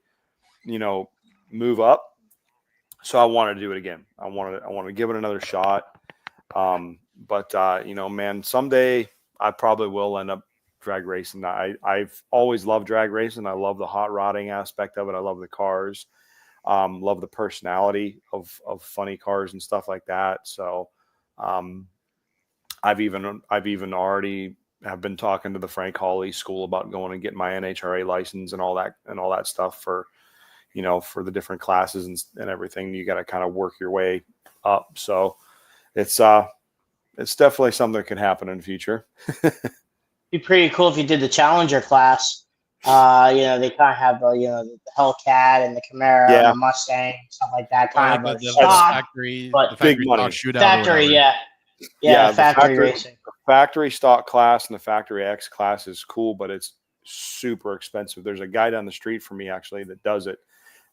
move up. So I wanted to do it again. I wanted to give it another shot. But man, someday I probably will end up drag racing. I've always loved drag racing. I love the hot rodding aspect of it. I love the cars. Love the personality of funny cars and stuff like that. So I've even already have been talking to the Frank Hawley school about going and getting my NHRA license and all that stuff for, you know, for the different classes and everything. You got to kind of work your way up. So it's definitely something that could happen in the future. Be pretty cool if you did the Challenger class. You know, they kind of have you know, the Hellcat and the Camaro and the Mustang, stuff like that. Or Kind like of the stock, factory, but the factory big stock money. shootout or factory, whatever. yeah, factory the racing. factory stock class and the factory X class is cool, but it's super expensive. There's a guy down the street from me actually that does it,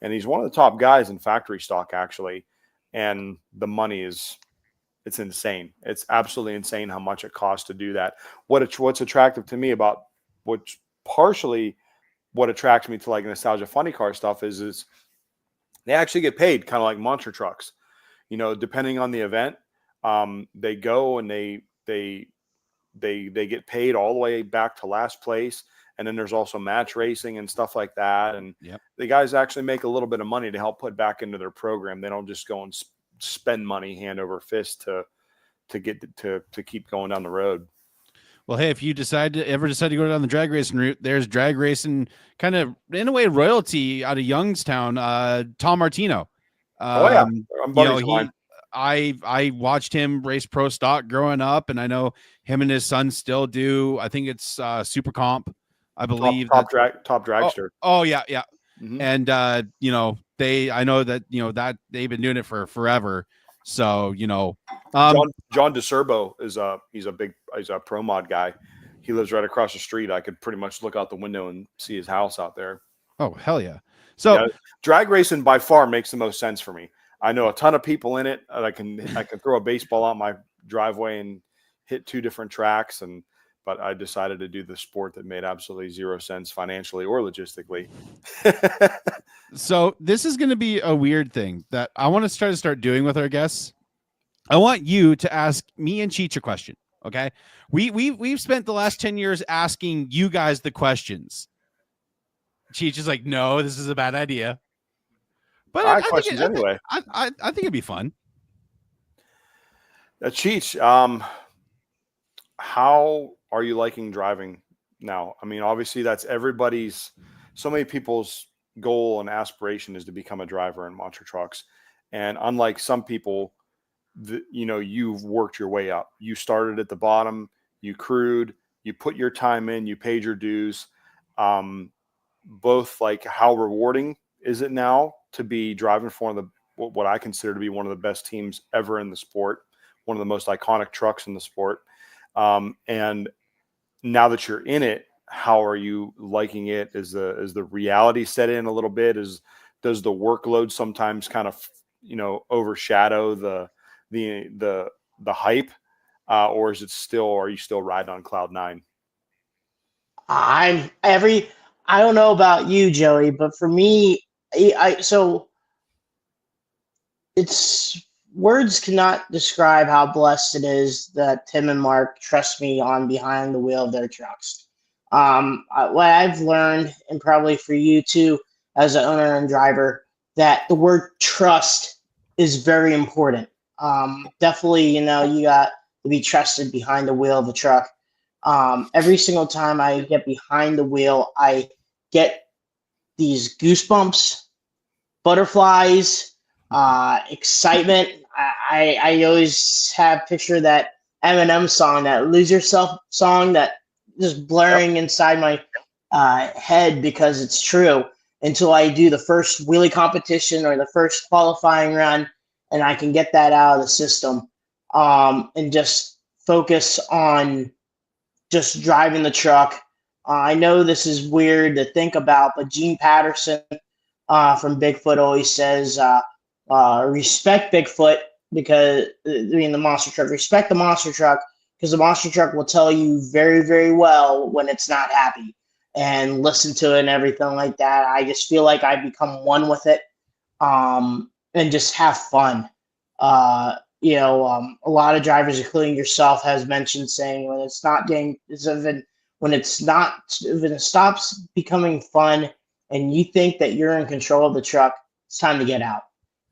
and he's one of the top guys in factory stock actually, and the money it's insane. It's absolutely insane how much it costs to do that. What's attractive to me about which partially what attracts me to like nostalgia funny car stuff is they actually get paid kind of like monster trucks, you know, depending on the event. They go and they get paid all the way back to last place. And then there's also match racing and stuff like that. And the guys actually make a little bit of money to help put back into their program. They don't just go and spend money hand over fist to keep going down the road. Well, hey, if you ever decide to go down the drag racing route, there's drag racing kind of in a way royalty out of Youngstown. Tom Martino. I'm buddies of mine. I watched him race pro stock growing up, and I know him and his son still do. I think it's Super Comp, I believe. Top dragster. Oh yeah. Mm-hmm. And you know, I know that, you know, that they've been doing it for forever. So, you know, John DeSerbo he's a pro mod guy. He lives right across the street. I could pretty much look out the window and see his house out there. Oh, hell yeah. So drag racing by far makes the most sense for me. I know a ton of people in it. I can throw a baseball out my driveway and hit 2 different tracks, but I decided to do the sport that made absolutely zero sense financially or logistically. So this is going to be a weird thing that I want to try to start doing with our guests. I want you to ask me and Cheech a question. Okay. We've spent the last 10 years asking you guys the questions. Cheech is like, no, this is a bad idea. But I questions anyway. I think it'd be fun. Cheech, how are you liking driving now? I mean, obviously that's so many people's goal and aspiration is to become a driver in monster trucks. And unlike some people, you know, you've worked your way up. You started at the bottom, you crewed, you put your time in, you paid your dues. Both like how rewarding is it now to be driving for one of what I consider to be one of the best teams ever in the sport, one of the most iconic trucks in the sport. And now that you're in it, how are you liking it? Is the reality set in a little bit? Does the workload sometimes kind of, you know, overshadow the hype, or is it still? Are you still riding on cloud 9? I don't know about you, Joey, but for me, so it's words cannot describe how blessed it is that Tim and Mark trust me on behind the wheel of their trucks. What I've learned, and probably for you too, as an owner and driver, that the word trust is very important. Definitely, you know, you got to be trusted behind the wheel of the truck. Every single time I get behind the wheel, I get these goosebumps, butterflies, excitement. I always have picture that Eminem song, that Lose Yourself song, that just blaring inside my head because it's true, until I do the first wheelie competition or the first qualifying run, and I can get that out of the system, and just focus on just driving the truck. I know this is weird to think about, but Gene Patterson from Bigfoot always says, respect Bigfoot, because the monster truck, respect the monster truck, because the monster truck will tell you very, very well when it's not happy, and listen to it and everything like that. I just feel like I've become one with it, and just have fun. You know, a lot of drivers, including yourself, has mentioned saying when it stops becoming fun and you think that you're in control of the truck, it's time to get out.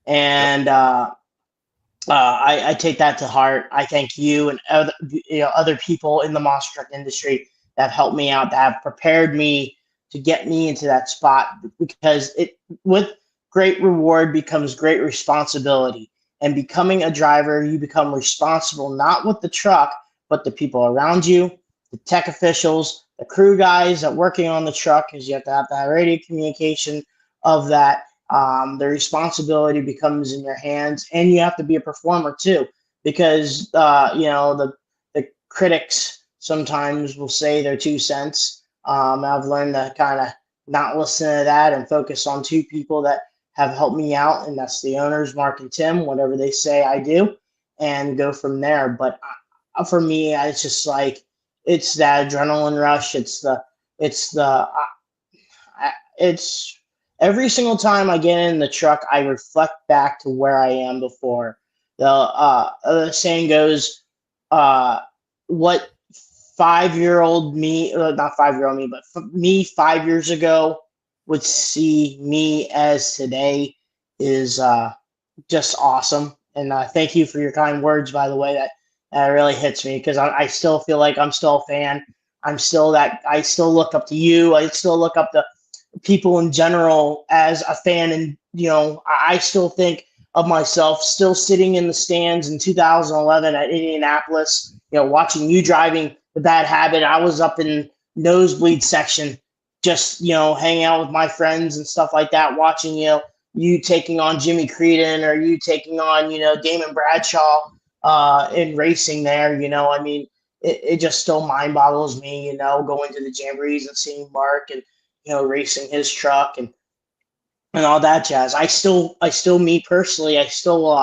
And I take that to heart. I thank you and other people in the monster truck industry that have helped me out, that have prepared me to get me into that spot, because it with great reward becomes great responsibility. And becoming a driver, you become responsible not with the truck, but the people around you, the tech officials, the crew guys that working on the truck, because you have to have that radio communication of that. The responsibility becomes in your hands, and you have to be a performer too, because the critics sometimes will say their 2 cents. I've learned to kind of not listen to that and focus on two people that have helped me out, and that's the owners, Mark and Tim. Whatever they say, I do, and go from there. But for me, it's just like it's that adrenaline rush. It's every single time I get in the truck, I reflect back to where I am before. The saying goes, what 5-year-old me, not 5-year-old me, but me 5 years ago would see me as today is just awesome. And thank you for your kind words, by the way. That really hits me, because I still feel like I'm still a fan. I still look up to you. I still look up to people in general as a fan. And, I still think of myself still sitting in the stands in 2011 at Indianapolis, watching you driving the Bad Habit. I was up in nosebleed section, just, hanging out with my friends and stuff like that, watching, you taking on Jimmy Creedon, or you taking on, Damon Bradshaw in racing there. I mean, it just still mind boggles me, going to the Jamborees and seeing Mark and, racing his truck and all that jazz. I still, me personally, I feel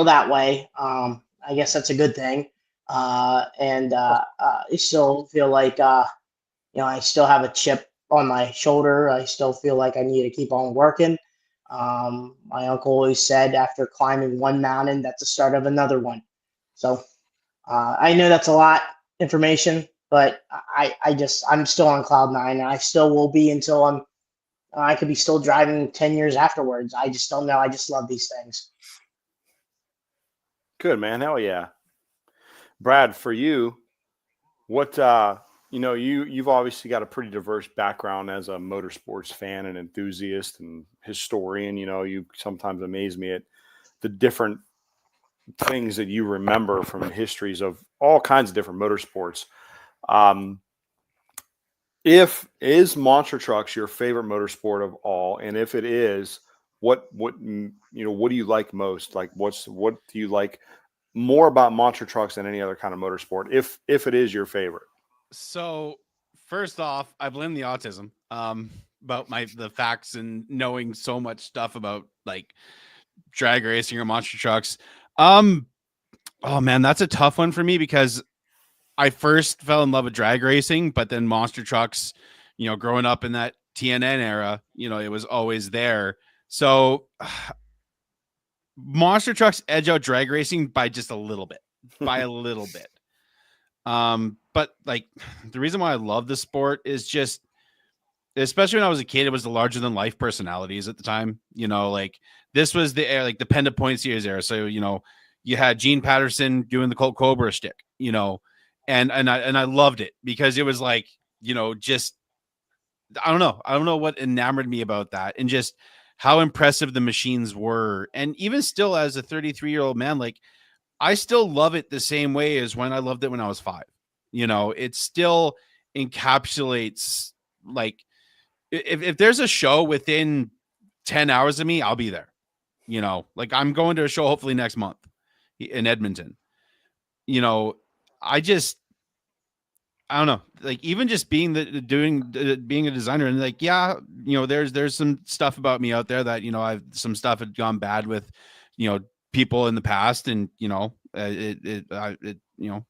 that way. I guess that's a good thing. I still feel like, I still have a chip on my shoulder. I still feel like I need to keep on working. My uncle always said, after climbing one mountain, that's the start of another one. So I know that's a lot information, but I'm still on cloud nine, and I still will be until I could be still driving 10 years afterwards. I just don't know. I just love these things. Good, man. Hell yeah. Brad, for you, what, you've obviously got a pretty diverse background as a motorsports fan and enthusiast and historian. You sometimes amaze me at the different things that you remember from the histories of all kinds of different motorsports. If is monster trucks your favorite motorsport of all, and if it is, what do you like most? Like, what do you like more about monster trucks than any other kind of motorsport, if it is your favorite? So first off, I blame the autism about the facts and knowing so much stuff about like drag racing or monster trucks. Oh man, that's a tough one for me, because I first fell in love with drag racing, but then monster trucks, growing up in that TNN era, it was always there. So monster trucks edge out drag racing by just a little bit, But like the reason why I love the sport is just, especially when I was a kid, it was the larger than life personalities at the time. Like this was the era, like the Penda Point Series era. So, you had Gene Patterson doing the Colt Cobra stick, and I loved it, because it was like, just, I don't know what enamored me about that, and just how impressive the machines were. And even still, as a 33-year-old man, like I still love it the same way as when I loved it when I was 5. It still encapsulates, like, if there's a show within 10 hours of me, I'll be there. Like I'm going to a show hopefully next month in Edmonton. I don't know, like even just being being a designer, and like, yeah, there's some stuff about me out there that, some stuff had gone bad with, people in the past, and, that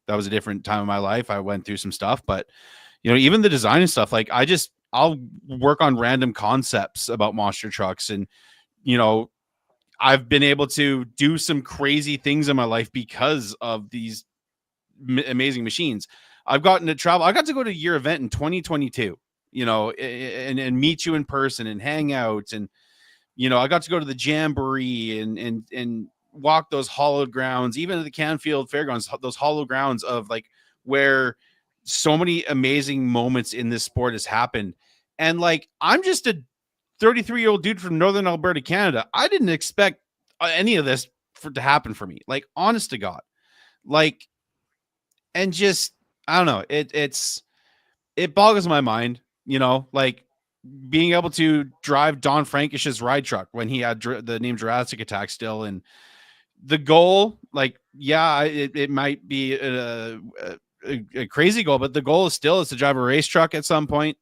was a different time of my life. I went through some stuff, but, even the design and stuff, like I'll work on random concepts about monster trucks, and, I've been able to do some crazy things in my life because of these amazing machines. I've gotten to travel. I got to go to your event in 2022, and meet you in person and hang out. And, I got to go to the Jamboree and walk those hallowed grounds, even at the Canfield Fairgrounds, those hallowed grounds of like where so many amazing moments in this sport has happened. And like, I'm just a 33-year-old dude from Northern Alberta, Canada. I didn't expect any of this to happen for me. Like, honest to God, like, and just, I don't know. It boggles my mind, like being able to drive Don Frankish's ride truck when he had the name Jurassic Attack still. And the goal, like, yeah, it might be a crazy goal, but the goal is to drive a race truck at some point,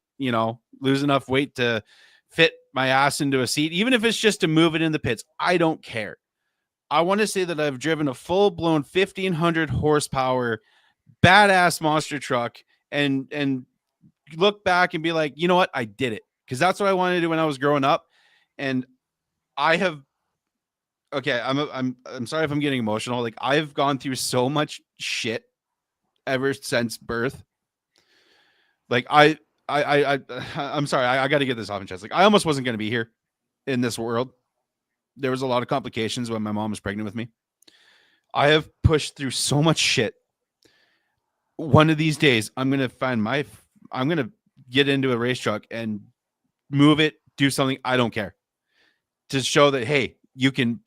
lose enough weight to fit my ass into a seat, even if it's just to move it in the pits. I don't care. I want to say that I've driven a full-blown 1,500 horsepower badass monster truck and look back and be like, you know what? I did it. Because that's what I wanted to do when I was growing up. And I have, okay, I'm sorry if I'm getting emotional. Like, I've gone through so much shit ever since birth. Like, I'm sorry. I got to get this off my chest. Like, I almost wasn't going to be here in this world. There was a lot of complications when my mom was pregnant with me. I have pushed through so much shit. One of these days, I'm going to get into a race truck and move it, do something. I don't care, to show that, hey, you can,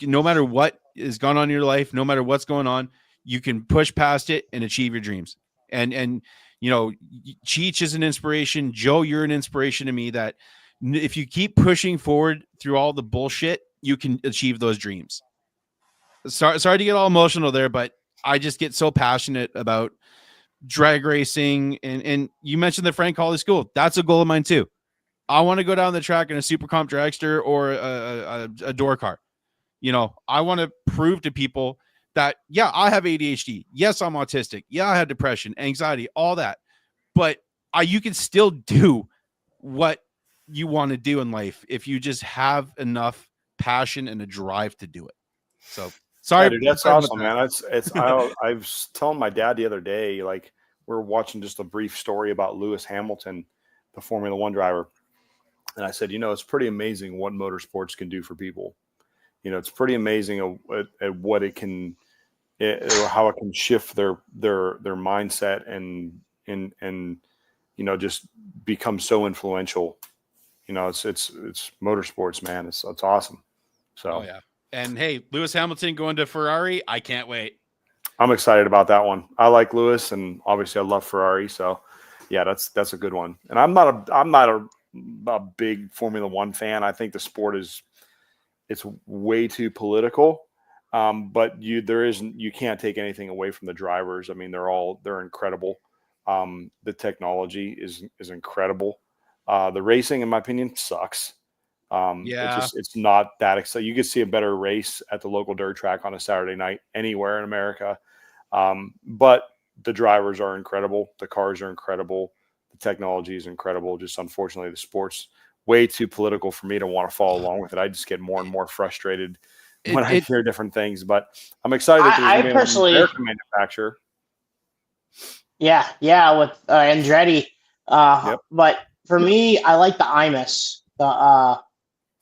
no matter what is going on in your life, no matter what's going on, you can push past it and achieve your dreams. And Cheech is an inspiration. Joe, you're an inspiration to me, that if you keep pushing forward through all the bullshit, you can achieve those dreams. Sorry to get all emotional there, but I just get so passionate about drag racing. And you mentioned the Frank Hawley School. That's a goal of mine too. I want to go down the track in a super comp dragster or a door car. I want to prove to people that, yeah, I have ADHD. Yes, I'm autistic. Yeah, I have depression, anxiety, all that. But you can still do what you want to do in life if you just have enough passion and a drive to do it. So sorry. Yeah, dude, that's awesome, man. I was telling my dad the other day, like, we were watching just a brief story about Lewis Hamilton, the Formula One driver. And I said, it's pretty amazing what motorsports can do for people. It's pretty amazing at what it can, how it can shift their mindset and just become so influential. It's motorsports, man. It's awesome. So, oh, yeah. And hey, Lewis Hamilton going to Ferrari. I can't wait. I'm excited about that one. I like Lewis, and obviously I love Ferrari. So yeah, that's a good one. And I'm not a big Formula One fan. I think the sport it's way too political. But you can't take anything away from the drivers. I mean, they're incredible. The technology is incredible. The racing, in my opinion, sucks. It's not that exciting. You could see a better race at the local dirt track on a Saturday night anywhere in America. But the drivers are incredible. The cars are incredible. The technology is incredible. Just unfortunately, the sport's way too political for me to want to follow along with it. I just get more and more frustrated when I hear different things. But I'm excited that there's I personally, an American manufacturer. Yeah, with Andretti. Yep. But for me, I like the IMUS.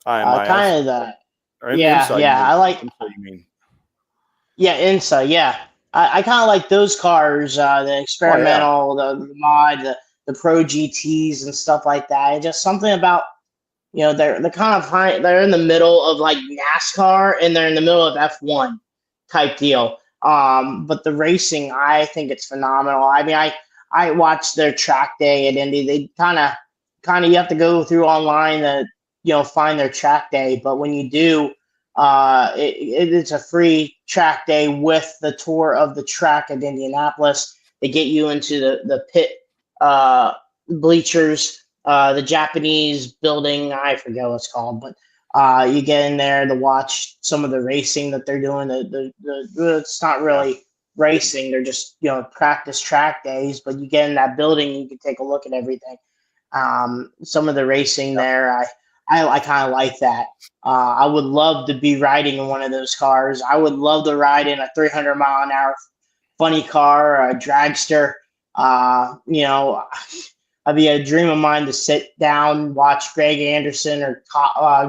Kind of the I like. Yeah, INSA. Yeah, I kind of like those cars. The experimental, the mod, the Pro GTs and stuff like that. It's just something about they're kind of they're in the middle of like NASCAR and they're in the middle of F1 type deal. But the racing, I think it's phenomenal. I mean, I watched their track day at Indy. They kind of you have to go through online to find their track day, but when you do, it's a free track day with the tour of the track at Indianapolis. They get you into the pit bleachers, the Japanese building, I forget what it's called, but you get in there to watch some of the racing that they're doing. It's not really racing; they're just practice track days. But you get in that building, you can take a look at everything. Some of the racing there, I kind of like that. I would love to be riding in one of those cars. I would love to ride in a 300 mile an hour funny car, a dragster. It'd be a dream of mine to sit down, watch Greg Anderson or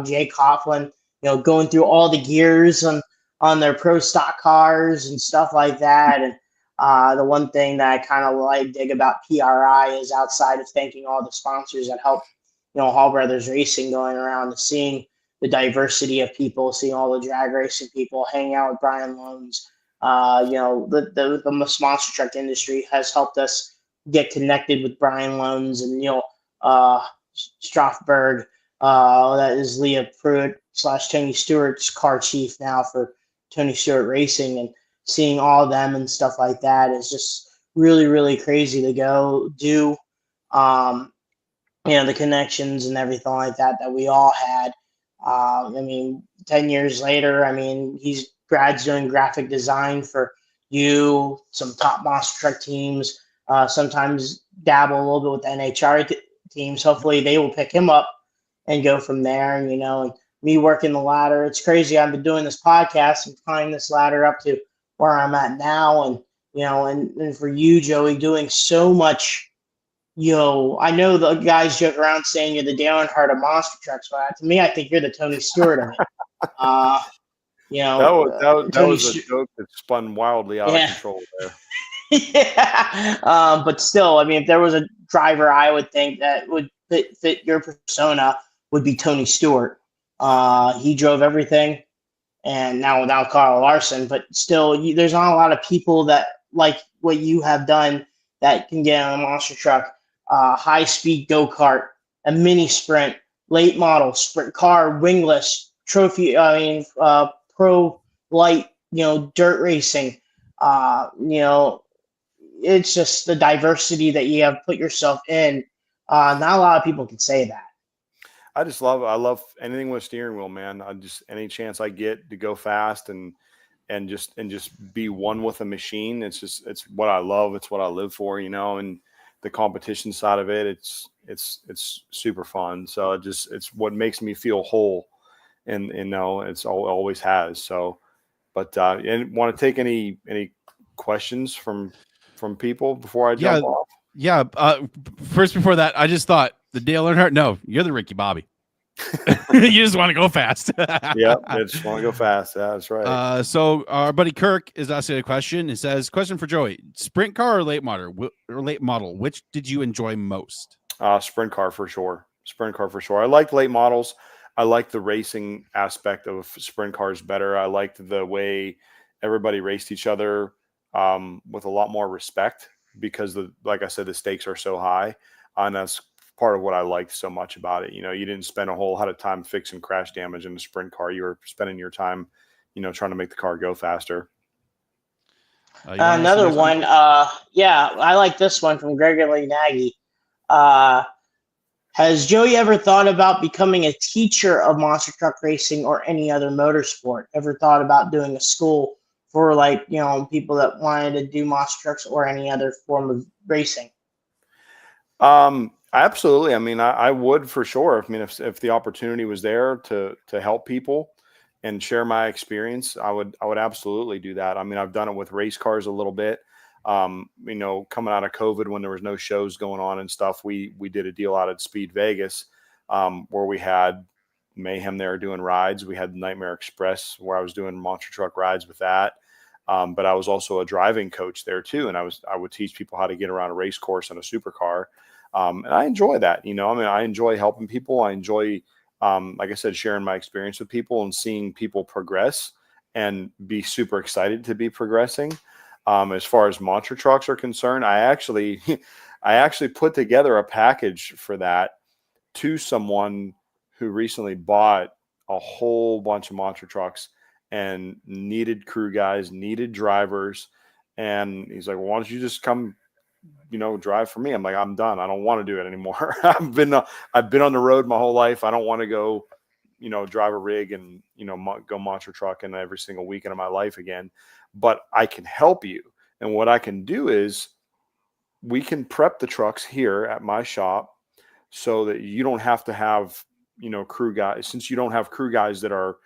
Jay Coughlin, going through all the gears on their pro stock cars and stuff like that. And The one thing that I kind of like dig about PRI is outside of thanking all the sponsors that help, Hall Brothers Racing going around and seeing the diversity of people, seeing all the drag racing people, hanging out with Brian Loans. The sponsor truck industry has helped us get connected with Brian Loans and Strasberg. That is Leah Pruitt / Tony Stewart's car chief now for Tony Stewart Racing, and seeing all of them and stuff like that is just really, really crazy to go do. The connections and everything like that we all had. 10 years later, Brad's doing graphic design for some top monster truck teams, sometimes dabble a little bit with NHR teams. Hopefully they will pick him up and go from there. And me working the ladder, it's crazy. I've been doing this podcast and climbing this ladder up to where I'm at now. And, and for you, Joey, doing so much. I know the guys joke around saying you're the Dale Earnhardt of monster trucks, but to me, I think you're the Tony Stewart of it. That was a joke that spun wildly out of control there. Yeah, but still, if there was a driver, I would think that would fit your persona would be Tony Stewart. He drove everything, and now without Carl Larson, but still, there's not a lot of people that like what you have done that can get on a monster truck. High-speed go-kart, a mini sprint, late model, sprint car, wingless, trophy, pro light, dirt racing. It's just the diversity that you have put yourself in. Not a lot of people can say that. I love anything with a steering wheel, man. Any chance I get to go fast and just be one with a machine. It's what I love. It's what I live for, and the competition side of it, it's super fun. So it's what makes me feel whole, and it's always has. So, but and want to take any questions from people before I jump off? Yeah. First, before that, I just thought the Dale Earnhardt. No, you're the Ricky Bobby. You just want to go fast. Yeah, I just want to go fast. Yeah, that's right. So our buddy Kirk is asking a question. It says, "Question for Joey: sprint car or late model? Which did you enjoy most?" Sprint car for sure. Sprint car for sure. I liked late models. I liked the racing aspect of sprint cars better. I liked the way everybody raced each other with a lot more respect because, like I said, the stakes are so high, and that's part of what I liked so much about it. You didn't spend a whole lot of time fixing crash damage in the sprint car. You were spending your time, trying to make the car go faster. Another one. I like this one from Gregory Nagy. Has Joey ever thought about becoming a teacher of monster truck racing or any other motorsport? Ever thought about doing a school for people that wanted to do monster trucks or any other form of racing? Absolutely. I would for sure. If the opportunity was there to help people and share my experience, I would absolutely do that. I've done it with race cars a little bit. Coming out of COVID when there was no shows going on and stuff, we did a deal out at Speed Vegas, where we had Mayhem there doing rides. We had Nightmare Express where I was doing monster truck rides with that. But I was also a driving coach there too. And I would teach people how to get around a race course in a supercar. And I enjoy that, I enjoy helping people. I enjoy, like I said, sharing my experience with people and seeing people progress and be super excited to be progressing. As far as monster trucks are concerned, I actually put together a package for that to someone who recently bought a whole bunch of monster trucks and needed crew guys, needed drivers. And he's like, well, why don't you just come, drive for me? I'm like, I'm done. I don't want to do it anymore. I've been on the road my whole life. I don't want to go, drive a rig and, go monster trucking every single weekend of my life again, but I can help you. And what I can do is we can prep the trucks here at my shop so that you don't have to have, crew guys. Since you don't have crew guys that are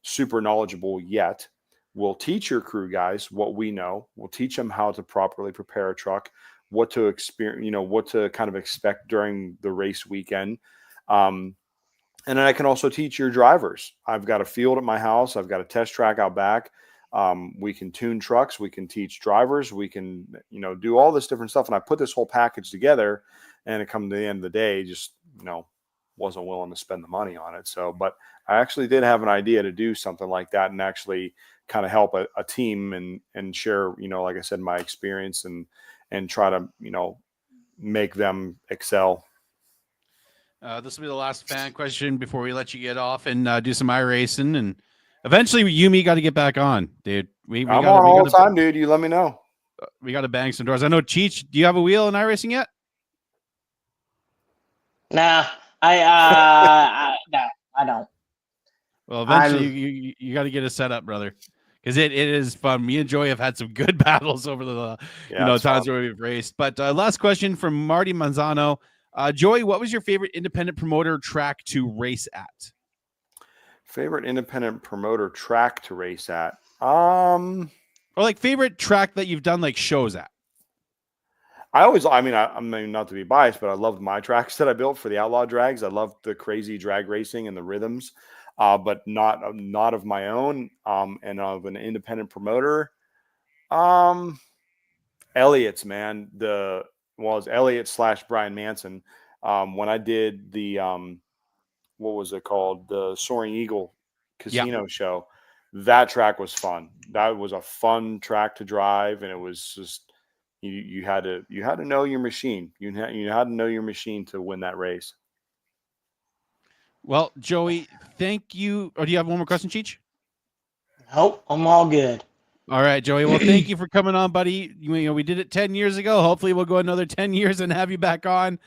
super knowledgeable yet, we'll teach your crew guys what we know. We'll teach them how to properly prepare a truck, what to experience, what to kind of expect during the race weekend. And then I can also teach your drivers. I've got a field at my house. I've got a test track out back. We can tune trucks, we can teach drivers, we can, do all this different stuff. And I put this whole package together, and it come to the end of the day, just, wasn't willing to spend the money on it. So, but I actually did have an idea to do something like that and actually kind of help a team and share, like I said, my experience and try to, make them excel. This will be the last fan question before we let you get off and do some iRacing, and eventually you and me got to get back on, dude. I'm on all the time, dude. You let me know. We got to bang some doors. I know, Cheech, do you have a wheel in iRacing yet? Nah, no, I don't. Well, eventually you got to get a setup, brother, because it is fun. Me and Joey have had some good battles over the times where we've raced. But last question from Marty Manzano. Joey, what was your favorite independent promoter track to race at? Favorite independent promoter track to race at? Or like favorite track that you've done like shows at? I mean, not to be biased, but I loved my tracks that I built for the outlaw drags. I loved the crazy drag racing and the rhythms, but not of my own, and of an independent promoter. Elliott's, man. Was Elliott / Brian Manson. When I did the, what was it called? The Soaring Eagle Casino show. That track was fun. That was a fun track to drive. And it was just, you had to know your machine. You had to know your machine to win that race. Well, Joey, thank you. Or do you have one more question, Cheech? Nope, I'm all good. All right, Joey. Well, thank you for coming on, buddy. We did it 10 years ago. Hopefully we'll go another 10 years and have you back on.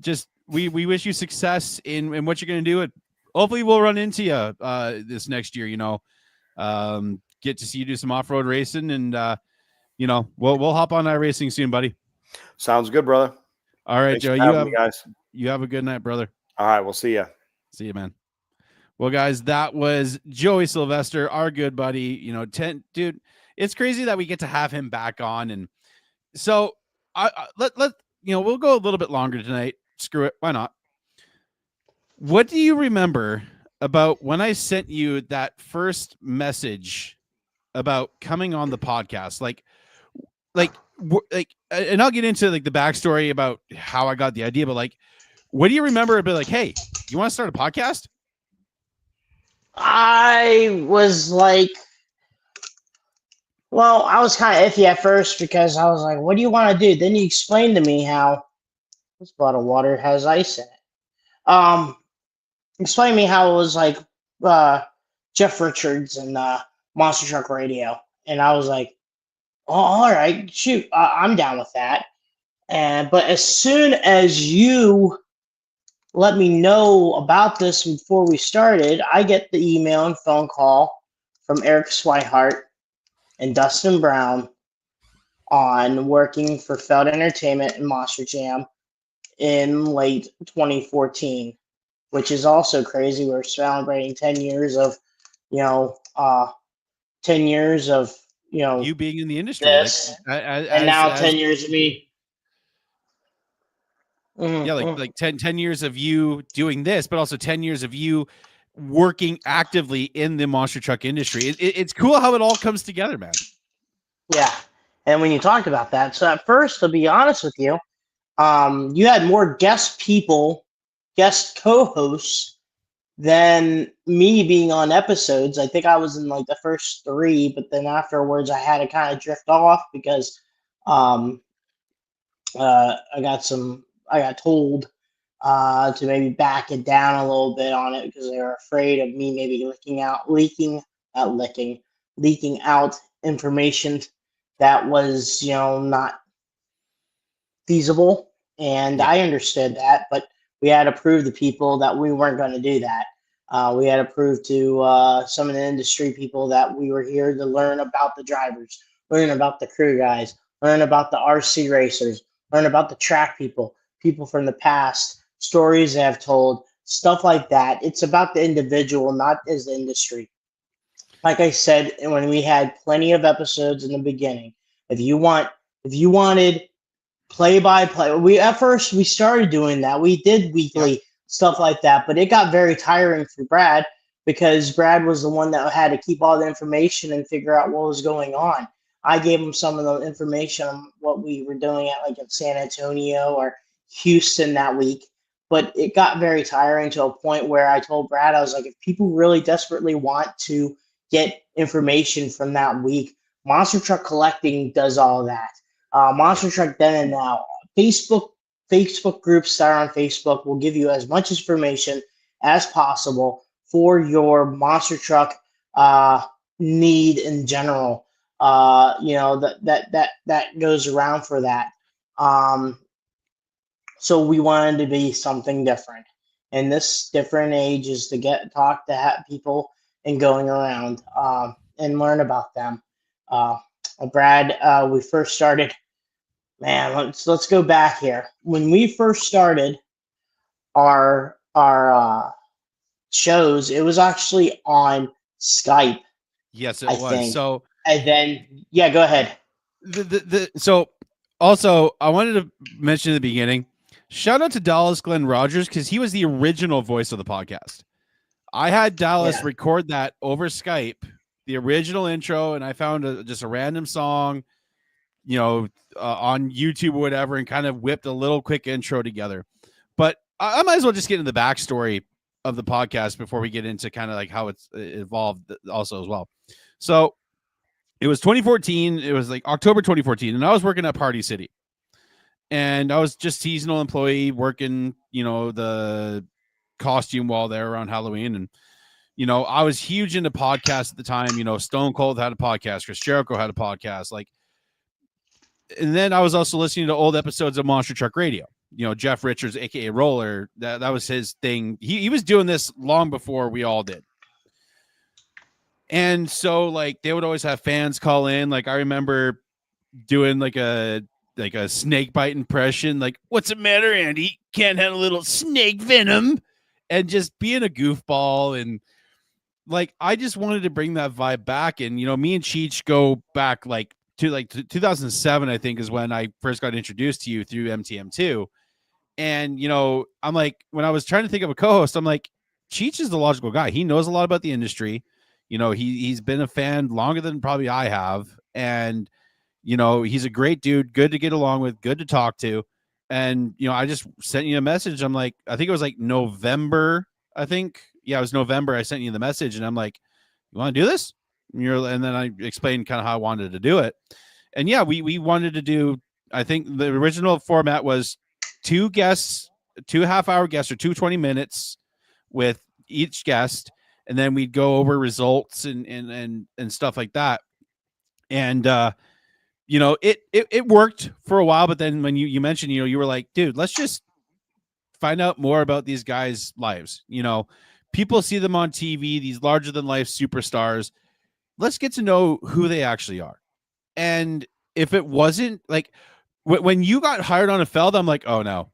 Just we wish you success in what you're going to do. Hopefully we'll run into you this next year, get to see you do some off-road racing, and we'll hop on iRacing soon, buddy. Sounds good, brother. All right, Thanks Joe. You have a good night, brother. All right, we'll see you. See you, man. Well, guys, that was Joey Sylvester, our good buddy. Dude, it's crazy that we get to have him back on, and so we'll go a little bit longer tonight. Screw it, why not? What do you remember about when I sent you that first message about coming on the podcast? Like, and I'll get into like the backstory about how I got the idea, but like, what do you remember about like, hey, you want to start a podcast? I was like, well, I was kind of iffy at first because I was like, what do you want to do? Then you explained to me how this bottle of water has ice in it. Explain to me how it was like Jeff Richards and Monster Truck Radio. And I was like, oh, all right, shoot, I'm down with that. But as soon as you let me know about this before we started, I get the email and phone call from Eric Swihart and Dustin Brown on working for Feld Entertainment and Monster Jam in late 2014, which is also crazy. We're celebrating 10 years of, 10 years of, you being in the industry. This, and now 10 years of me. Mm-hmm. Yeah, like 10 years of you doing this, but also 10 years of you working actively in the monster truck industry. It's cool how it all comes together, man. Yeah. And when you talked about that, so at first, to be honest with you, you had more guest co-hosts than me being on episodes. I think I was in like the first 3, but then afterwards I had to kind of drift off because I got told to maybe back it down a little bit on it because they were afraid of me maybe leaking out information that was, not feasible. And I understood that, but we had to prove to people that we weren't going to do that. We had to prove to some of the industry people that we were here to learn about the drivers, learn about the crew guys, learn about the RC racers, learn about the track people from the past, stories they have told, stuff like that. It's about the individual, not as the industry. Like I said, when we had plenty of episodes in the beginning, if you wanted play-by-play, at first we started doing that. We did weekly stuff like that, but it got very tiring for Brad because Brad was the one that had to keep all the information and figure out what was going on. I gave him some of the information on what we were doing at like in San Antonio or Houston that week. But it got very tiring to a point where I told Brad, I was like, if people really desperately want to get information from that week, Monster Truck Collecting does all of that. Monster Truck Then and Now, Facebook groups that are on Facebook will give you as much information as possible for your monster truck need in general. That goes around for that. So we wanted to be something different. And this different age is to talk to people and going around and learn about them. Brad, we first started. Man, let's go back here. When we first started our shows, it was actually on Skype. Yes, it I was. think. So, and then go ahead. So also I wanted to mention at the beginning, shout out to Dallas Glenn Rogers, because he was the original voice of the podcast. I had Dallas record that over Skype, the original intro, and I found just a random song, on YouTube or whatever, and kind of whipped a little quick intro together. But I might as well just get into the backstory of the podcast before we get into kind of like how it's evolved also as well. So it was 2014. It was like October 2014, and I was working at Party City, and I was just seasonal employee working, the costume wall there around Halloween. And, I was huge into podcasts at the time. Stone Cold had a podcast. Chris Jericho had a podcast. And then I was also listening to old episodes of Monster Truck Radio. Jeff Richards, aka Roller, that was his thing. He was doing this long before we all did. And so they would always have fans call in. I remember doing a snake bite impression. What's the matter, Andy? Can't have a little snake venom, and just being a goofball. And I just wanted to bring that vibe back. And, me and Cheech go back to 2007, I think, is when I first got introduced to you through MTM2. And, I'm when I was trying to think of a co-host, I'm Cheech is the logical guy. He knows a lot about the industry. He's been a fan longer than probably I have. And, he's a great dude, good to get along with, good to talk to. And, I just sent you a message. I'm I think it was November. I think, it was November. I sent you the message, and I'm you want to do this? And then I explained kind of how I wanted to do it. And we wanted to do, I think the original format was 2 guests, 2 half-hour guests, or 2 20 minutes with each guest. And then we'd go over results and stuff like that. And, it worked for a while, but then when you mentioned, you were like, dude, let's just find out more about these guys' lives. People see them on TV, these larger than life superstars. Let's get to know who they actually are. And if it wasn't when you got hired on a Feld, I'm oh no,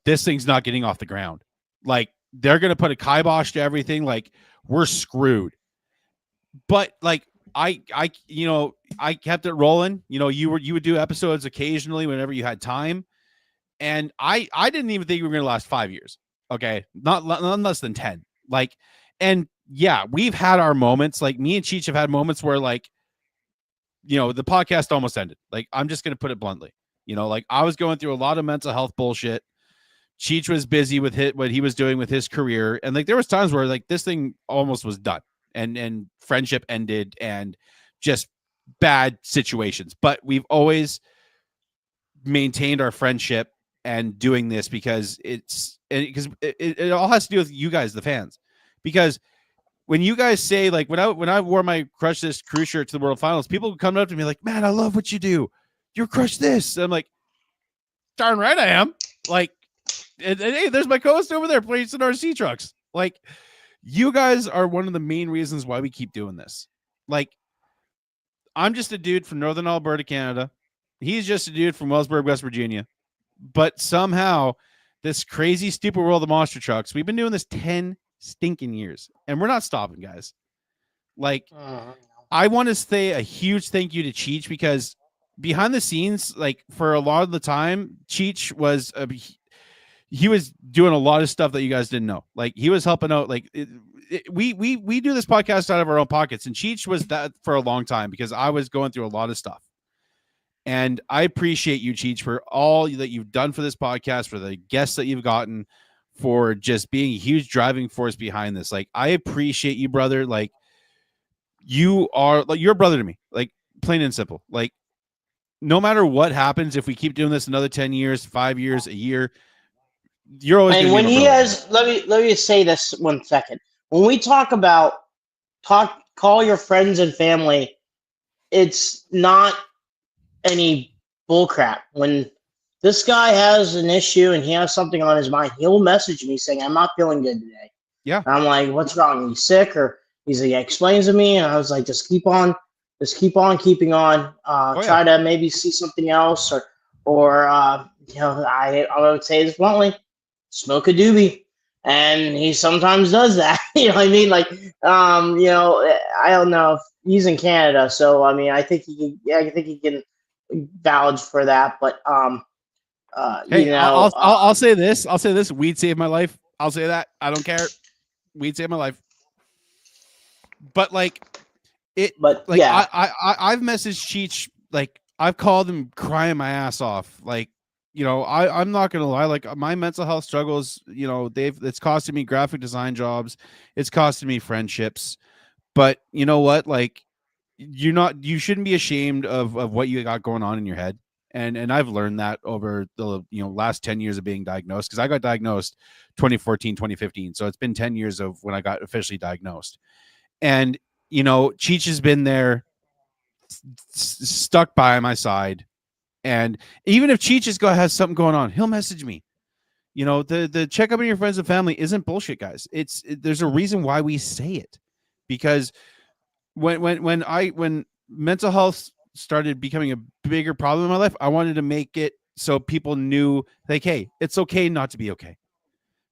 this thing's not getting off the ground. They're going to put a kibosh to everything. We're screwed. But I kept it rolling. You would do episodes occasionally whenever you had time. And I didn't even think we were going to last 5 years. Okay. Not less than 10. And yeah, we've had our moments. Me and Cheech have had moments where the podcast almost ended. I'm just going to put it bluntly, I was going through a lot of mental health bullshit. Cheech was busy with what he was doing with his career. And there was times where this thing almost was done and friendship ended and just bad situations. But we've always maintained our friendship and doing this because it all has to do with you guys, the fans. Because when you guys say when I wore my Crush This crew shirt to the World Finals, people would come up to me man, I love what you do. You're Crush This. And I'm darn right I am. And hey, there's my co-host over there playing some RC trucks. You guys are one of the main reasons why we keep doing this. I'm just a dude from Northern Alberta, Canada. He's just a dude from Wellsburg, West Virginia. But somehow, this crazy, stupid world of monster trucks, we've been doing this 10 stinking years, and we're not stopping, guys. I want to say a huge thank you to Cheech, because behind the scenes, for a lot of the time, Cheech was he was doing a lot of stuff that you guys didn't know. He was helping out. we do this podcast out of our own pockets, and Cheech was that for a long time because I was going through a lot of stuff. And I appreciate you, Cheech, for all that you've done for this podcast, for the guests that you've gotten, for just being a huge driving force behind this. Like, I appreciate you, brother. Like, you are like you're a brother to me, like plain and simple. Like, no matter what happens, if we keep doing this another 10 years, 5 years, a year, you're always And gonna when be my he brother. has, let me say this 1 second. When we talk about call your friends and family, it's not any bullcrap. When this guy has an issue and he has something on his mind, he'll message me saying, "I'm not feeling good today." Yeah. And I'm like, "What's wrong? Are you sick?" Or he's like, explains to me, and I was like, just keep on keeping on. Try to maybe see something else, or you know, I would say this bluntly, smoke a doobie. And he sometimes does that. You know what I mean? Like, you know, I don't know if he's in Canada, so I mean, I think he can vouch for that. But Hey, you know, I'll say this. I'll say this. Weed saved my life. I'll say that. I don't care. Weed saved my life. But like it. But like yeah, I've messaged Cheech. Like, I've called him crying my ass off. Like, you know, I'm not gonna lie. Like, my mental health struggles. You know, it's costing me graphic design jobs. It's costing me friendships. But you know what? Like, you shouldn't be ashamed of what you got going on in your head. And I've learned that over the last 10 years of being diagnosed, because I got diagnosed 2014, 2015. So it's been 10 years of when I got officially diagnosed. And, you know, Cheech has been there, stuck by my side. And even if Cheech has something going on, he'll message me. You know, the check up on your friends and family isn't bullshit, guys. There's a reason why we say it, because when mental health started becoming a bigger problem in my life, I wanted to make it so people knew, like, hey, it's okay not to be okay.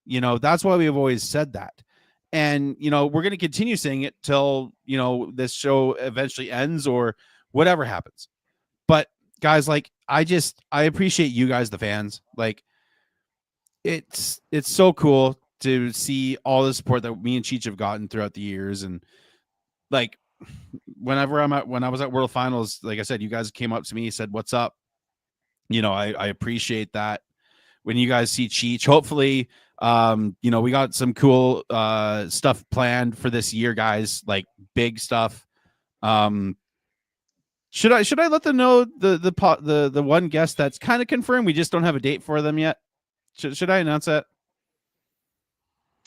You know, that's why we've always said that. And, you know, we're going to continue saying it till, you know, this show eventually ends or whatever happens. But guys, like, I appreciate you guys, the fans. Like, it's so cool to see all the support that me and Cheech have gotten throughout the years. And like, when I was at World Finals, like I said, you guys came up to me, said, "What's up?" You know, I appreciate that. When you guys see Cheech, hopefully, you know, we got some cool stuff planned for this year, guys, like big stuff. Should I let them know the one guest that's kind of confirmed? We just don't have a date for them yet. Should I announce that?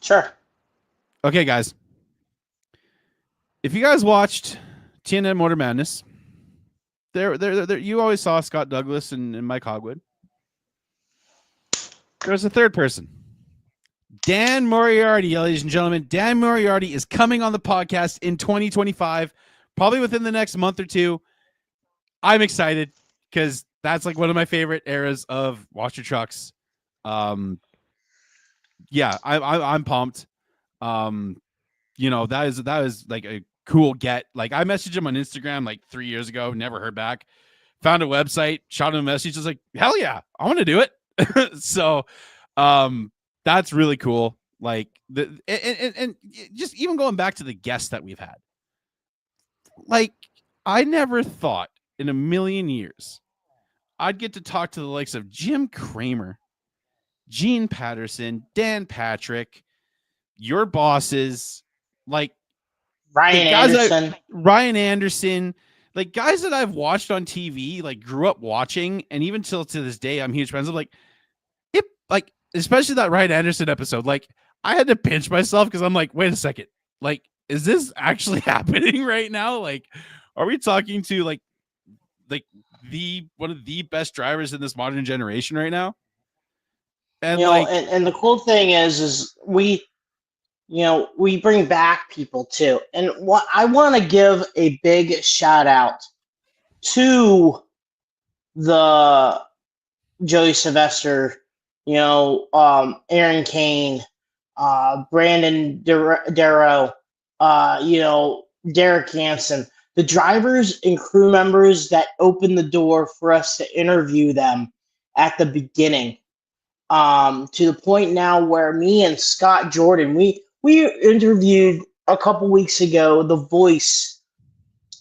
sure. Okay, guys. If you guys watched TNN Motor Madness, there, you always saw Scott Douglas and Mike Hogwood. There's a third person, Dan Moriarty, ladies and gentlemen. Dan Moriarty is coming on the podcast in 2025, probably within the next month or two. I'm excited because that's like one of my favorite eras of Watch Your Trucks. Yeah, I'm pumped. You know, that is like a cool get. Like, I messaged him on Instagram like 3 years ago, never heard back. Found a website, shot him a message, was like, hell yeah, I want to do it. So that's really cool. Like, and just even going back to the guests that we've had. Like, I never thought in a million years I'd get to talk to the likes of Jim Kramer, Gene Patterson, Dan Patrick, your bosses, like Ryan Anderson, like guys that I've watched on TV, like grew up watching, and even till to this day, I'm huge fans of. Like, it, like, especially that Ryan Anderson episode. Like, I had to pinch myself because I'm like, wait a second, like, is this actually happening right now? Like, are we talking to like the one of the best drivers in this modern generation right now? And you know, like, and the cool thing is we, you know, we bring back people too. And what I want to give a big shout out to the Joey Sylvester, you know, Aaron Kane, Brandon Darrow, you know, Derek Hansen, the drivers and crew members that opened the door for us to interview them at the beginning. To the point now where me and Scott Jordan, we we interviewed a couple weeks ago the voice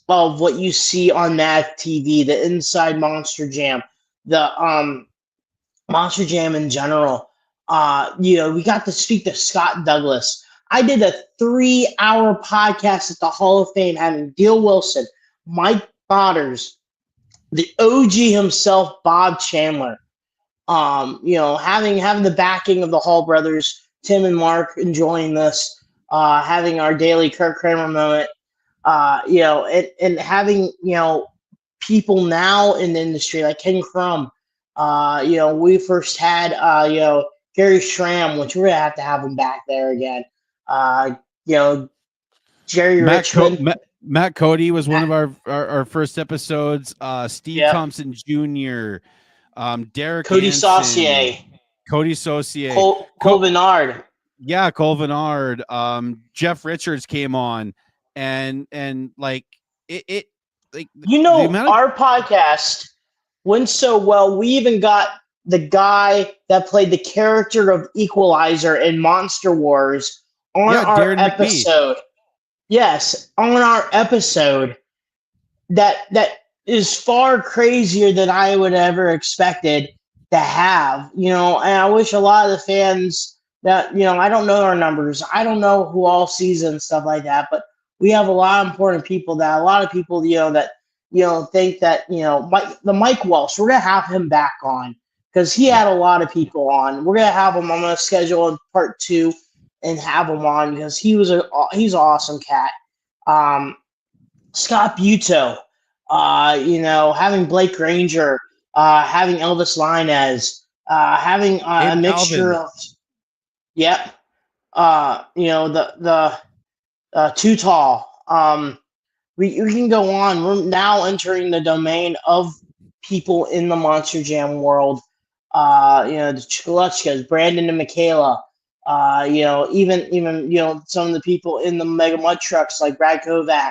of what you see on Mad TV, the Inside Monster Jam, the Monster Jam in general. We got to speak to Scott Douglas. I did a 3-hour podcast at the Hall of Fame having Deal Wilson, Mike Botters, the OG himself, Bob Chandler. Having the backing of the Hall brothers, Tim and Mark enjoying this, having our daily Kirk Kramer moment, and having, people now in the industry like Ken Crum. We first had, Gary Schramm, which we're going to have him back there again. Jerry Richmond. Matt Cody was one of our first episodes. Steve Thompson Jr., Derek Cody Hansen, Saucier. Cole Bernard. Yeah, Cole Bernard. Jeff Richards came on, and like it like our podcast went so well. We even got the guy that played the character of Equalizer in Monster Wars on our Darren episode. McBee. Yes, on our episode. That is far crazier than I would have ever expected to have. And I wish a lot of the fans that, I don't know our numbers. I don't know who all sees and stuff like that, but we have a lot of important people that a lot of people, think that, Mike Welsh, we're going to have him back on because he had a lot of people on. We're going to have him. I'm going to schedule in part 2 and have him on because he's an awesome cat. Scott Buto, having Blake Granger, having Elvis Linez, having a mixture of, Too Tall. We can go on. We're now entering the domain of people in the Monster Jam world. The Chikaluchkas, Brandon and Michaela. Even some of the people in the Mega Mud Trucks like Brad Kovac.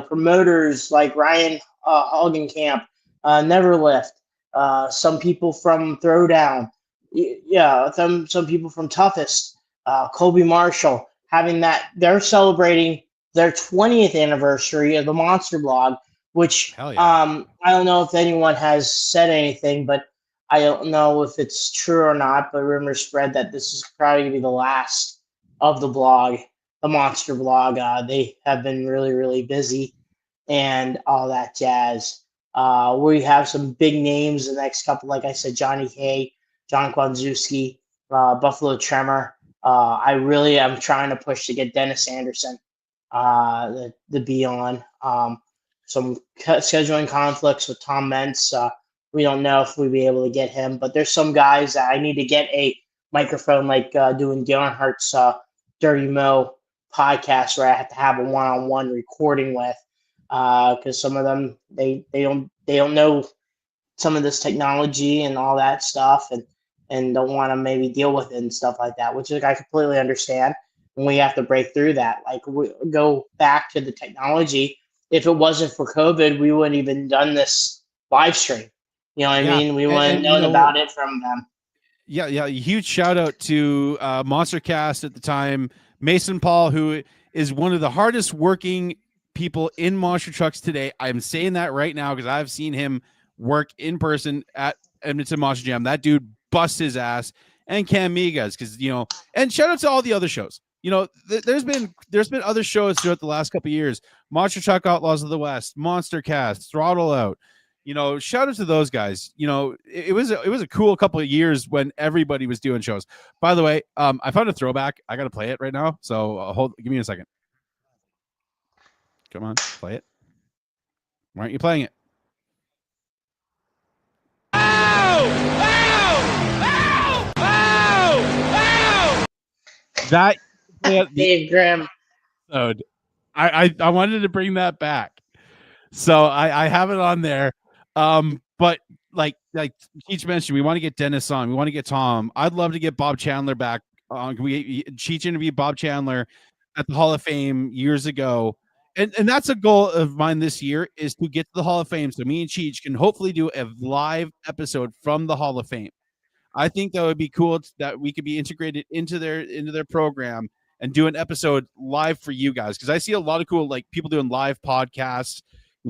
Promoters like Ryan Hagenkamp, Neverlift. Some people from Throwdown. Some people from Toughest. Colby Marshall, having that. They're celebrating their 20th anniversary of the Monster Blog, which I don't know if anyone has said anything, but I don't know if it's true or not, but rumors spread that this is probably going to be the last of the blog, the Monster Blog. They have been really, really busy and all that jazz. We have some big names the next couple, like I said, Johnny Hay, John Kwanzewski, Buffalo Tremor. I really am trying to push to get Dennis Anderson to be on. Some scheduling conflicts with Tom Mentz. We don't know if we'll be able to get him, but there's some guys that I need to get a microphone, like doing Gernhardt's Dirty Mo podcast, where I have to have a one-on-one recording with, because some of them they don't know some of this technology and all that stuff, and don't want to maybe deal with it and stuff like that, which I completely understand. And we have to break through that. Like, we go back to the technology. If it wasn't for COVID, we wouldn't even done this live stream. You know what I mean? We wouldn't have known about it from them. Yeah. Huge shout out to Monstercast at the time, Mason Paul, who is one of the hardest working people in monster trucks today. I'm saying that right now because I've seen him work in person at Edmonton Monster Jam. That dude busts his ass. And Cam Migas, because and shout out to all the other shows. There's been other shows throughout the last couple of years. Monster Truck Outlaws of the West, Monstercast, Throttle Out. Shout out to those guys. It was a cool couple of years when everybody was doing shows. By the way, I found a throwback. I got to play it right now. So give me a second. Come on, play it. Why aren't you playing it? That Dave Graham. I wanted to bring that back. So I have it on there. But like Cheech mentioned, we want to get Dennis on. We want to get Tom. I'd love to get Bob Chandler back on. Cheech interviewed Bob Chandler at the Hall of Fame years ago. And that's a goal of mine this year, is to get to the Hall of Fame. So me and Cheech can hopefully do a live episode from the Hall of Fame. I think that would be cool that we could be integrated into their program and do an episode live for you guys, because I see a lot of cool like people doing live podcasts.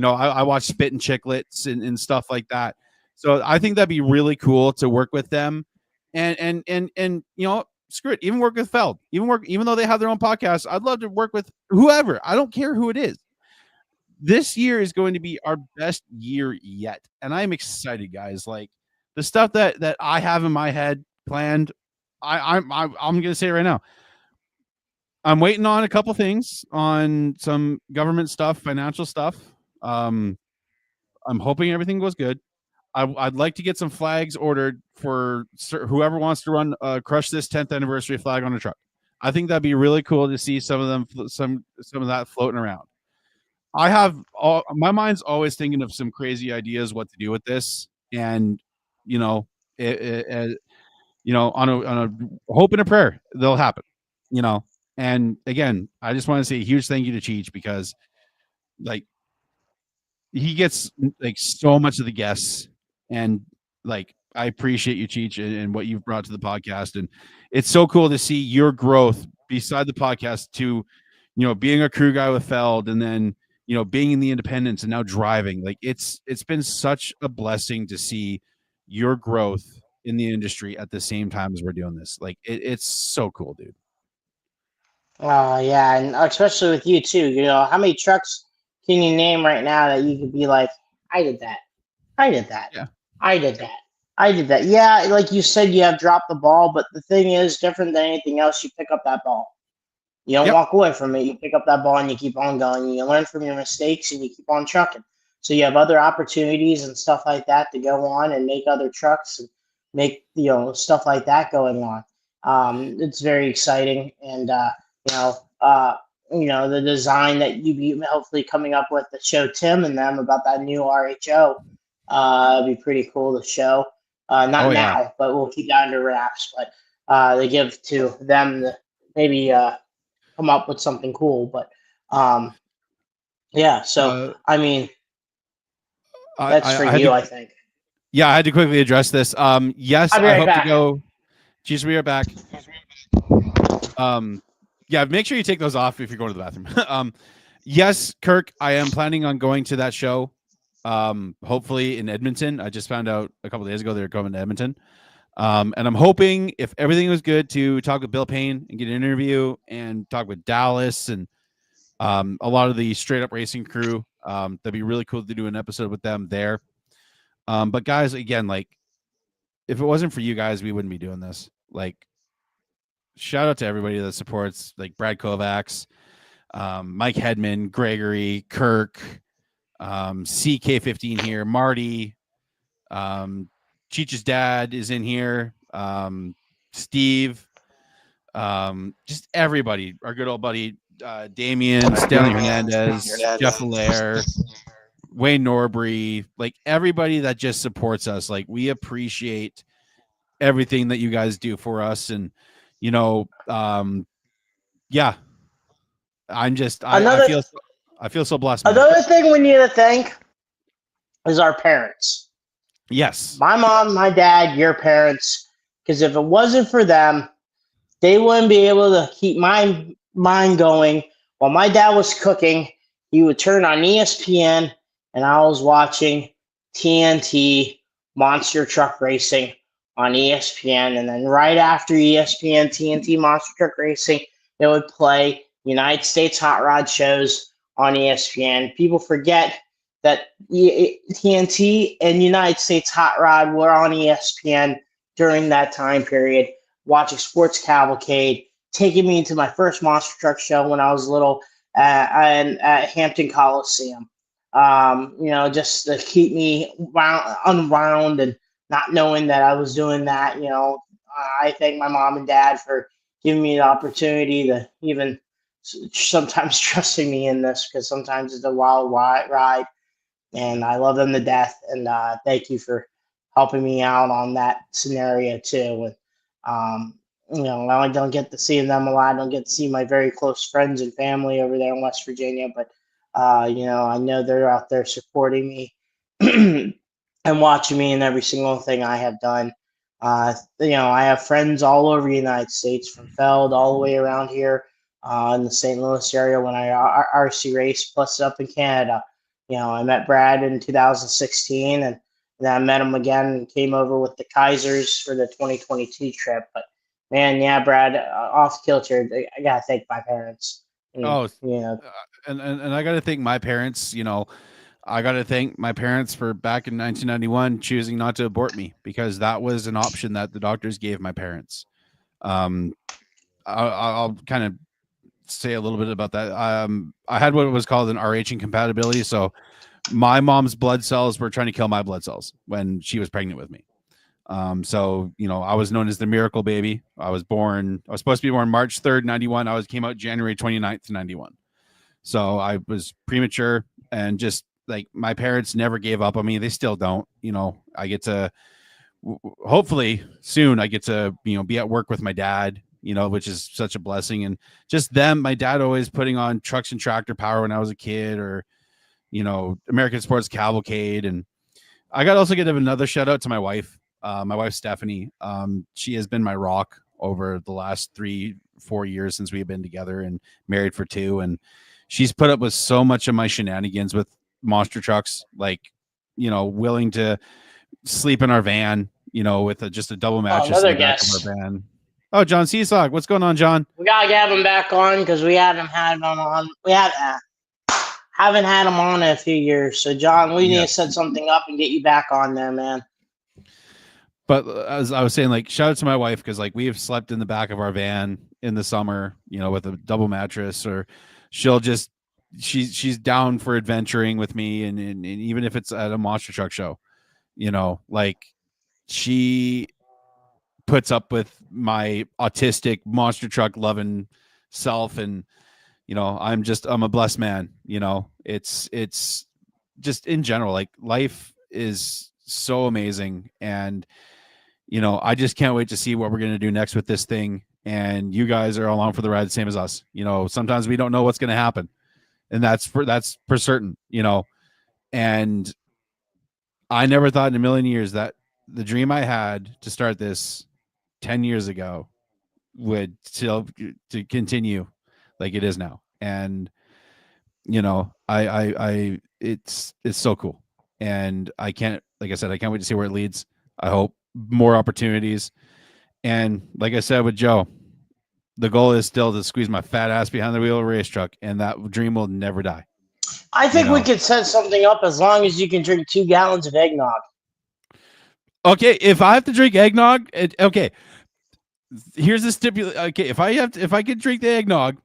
I watch Spit and Chicklets and stuff like that. So I think that'd be really cool to work with them, and screw it, even work with Feld, even though they have their own podcast. I'd love to work with whoever. I don't care who it is. This year is going to be our best year yet, and I'm excited, guys. Like the stuff that I have in my head planned, I'm going to say right now, I'm waiting on a couple things, on some government stuff, financial stuff. I'm hoping everything goes good. I'd like to get some flags ordered for whoever wants to run Crush This 10th anniversary flag on a truck. I think that'd be really cool to see some of them, some of that floating around. My mind's always thinking of some crazy ideas what to do with this, and on a hope and a prayer they'll happen. And again, I just want to say a huge thank you to Cheech, because like he gets like so much of the guests, and like I appreciate you, Cheech, and what you've brought to the podcast, and it's so cool to see your growth beside the podcast to being a crew guy with Feld, and then being in the independents, and now driving. Like it's been such a blessing to see your growth in the industry at the same time as we're doing this. Like it's so cool, dude. Oh yeah, and especially with you too. How many trucks can you name right now that you could be like, I did that, I did that, Yeah. I did that, I did that. Yeah, like you said, you have dropped the ball, but the thing is, different than anything else, you pick up that ball. You don't walk away from it. You pick up that ball and you keep on going. You learn from your mistakes and you keep on trucking. So you have other opportunities and stuff like that to go on and make other trucks and make stuff like that going on. It's very exciting, and the design that you be hopefully coming up with to show Tim and them about that new RHO. It'd be pretty cool to show. Not now, but we'll keep that under wraps. But they give to them the maybe come up with something cool. But so I mean, that's for you, I think. Yeah, I had to quickly address this. Yes, I hope to go. Jeez, we are back. Yeah, make sure you take those off if you're going to the bathroom. Yes, Kirk, I am planning on going to that show. Hopefully in Edmonton. I just found out a couple of days ago they're coming to Edmonton. And I'm hoping, if everything was good, to talk with Bill Payne and get an interview, and talk with Dallas and a lot of the Straight Up Racing crew. That'd be really cool to do an episode with them there. But guys, again, like if it wasn't for you guys, we wouldn't be doing this. Like, shout out to everybody that supports, like Brad Kovacs, Mike Hedman, Gregory, Kirk, CK15 here, Marty, Cheech's dad is in here, Steve, just everybody, our good old buddy Damien, Stanley Hernandez, Jeff Allaire, Wayne Norbury, like everybody that just supports us. Like, we appreciate everything that you guys do for us. And yeah, I'm just I feel so blessed, man. Another thing we need to thank is our parents. Yes. My mom, my dad, your parents. Because if it wasn't for them, they wouldn't be able to keep my mind going. While my dad was cooking, he would turn on ESPN, and I was watching TNT Monster Truck Racing on ESPN. And then right after ESPN TNT Monster Truck Racing, they would play United States Hot Rod shows on ESPN. People forget that TNT and United States Hot Rod were on ESPN during that time period, watching Sports Cavalcade, taking me to my first monster truck show when I was little at Hampton Coliseum. Just to keep me unwound and not knowing that I was doing that. I thank my mom and dad for giving me the opportunity to even sometimes trusting me in this, because sometimes it's a wild ride, and I love them to death. And thank you for helping me out on that scenario too. And I don't get to see them a lot. I don't get to see my very close friends and family over there in West Virginia, but I know they're out there supporting me and watching me in every single thing I have done. I have friends all over the United States, from Feld all the way around here, in the St. Louis area when I RC raced, plus up in Canada. I met Brad in 2016, and then I met him again and came over with the Kaisers for the 2022 trip. But man, yeah, Brad, off kilter. I gotta thank my parents. Oh, Yeah. and I got to thank my parents. I got to thank my parents for back in 1991 choosing not to abort me, because that was an option that the doctors gave my parents. I'll kind of say a little bit about that. I had what was called an RH incompatibility. So my mom's blood cells were trying to kill my blood cells when she was pregnant with me. So, I was known as the miracle baby. I was supposed to be born March 3rd, 91. Came out January 29th, 91. So I was premature, and just like my parents never gave up on me. They still don't. I get to, hopefully soon, I get to, be at work with my dad, which is such a blessing. And just them, my dad always putting on Trucks and Tractor Power when I was a kid, or, American Sports Cavalcade. And I got also give another shout out to my wife, Stephanie. She has been my rock over the last 3-4 years since we've been together and married for 2. And she's put up with so much of my shenanigans with monster trucks, like, willing to sleep in our van, with just a double mattress in the back of our van. Oh, John Seesaw, what's going on, John? We gotta get him back on because we haven't had him on. Haven't had him on in a few years. So, John, we need to set something up and get you back on there, man. But as I was saying, like, shout out to my wife, because like we have slept in the back of our van in the summer, with a double mattress, or she'll just she's down for adventuring with me, and even if it's at a monster truck show, like she puts up with my autistic monster truck loving self. And I'm a blessed man. It's just in general, like, life is so amazing. And I just can't wait to see what we're going to do next with this thing. And you guys are along for the ride, the same as us. Sometimes we don't know what's going to happen, and that's for certain. And I never thought in a million years that the dream I had to start this 10 years ago would still to continue like it is now. And I it's so cool. And I can't wait to see where it leads. I hope more opportunities. And like I said with Joe, the goal is still to squeeze my fat ass behind the wheel of a race truck, and that dream will never die. I think we could set something up as long as you can drink 2 gallons of eggnog. Okay, if I have to drink eggnog, okay. Here's the stipulation. Okay, if I could drink the eggnog,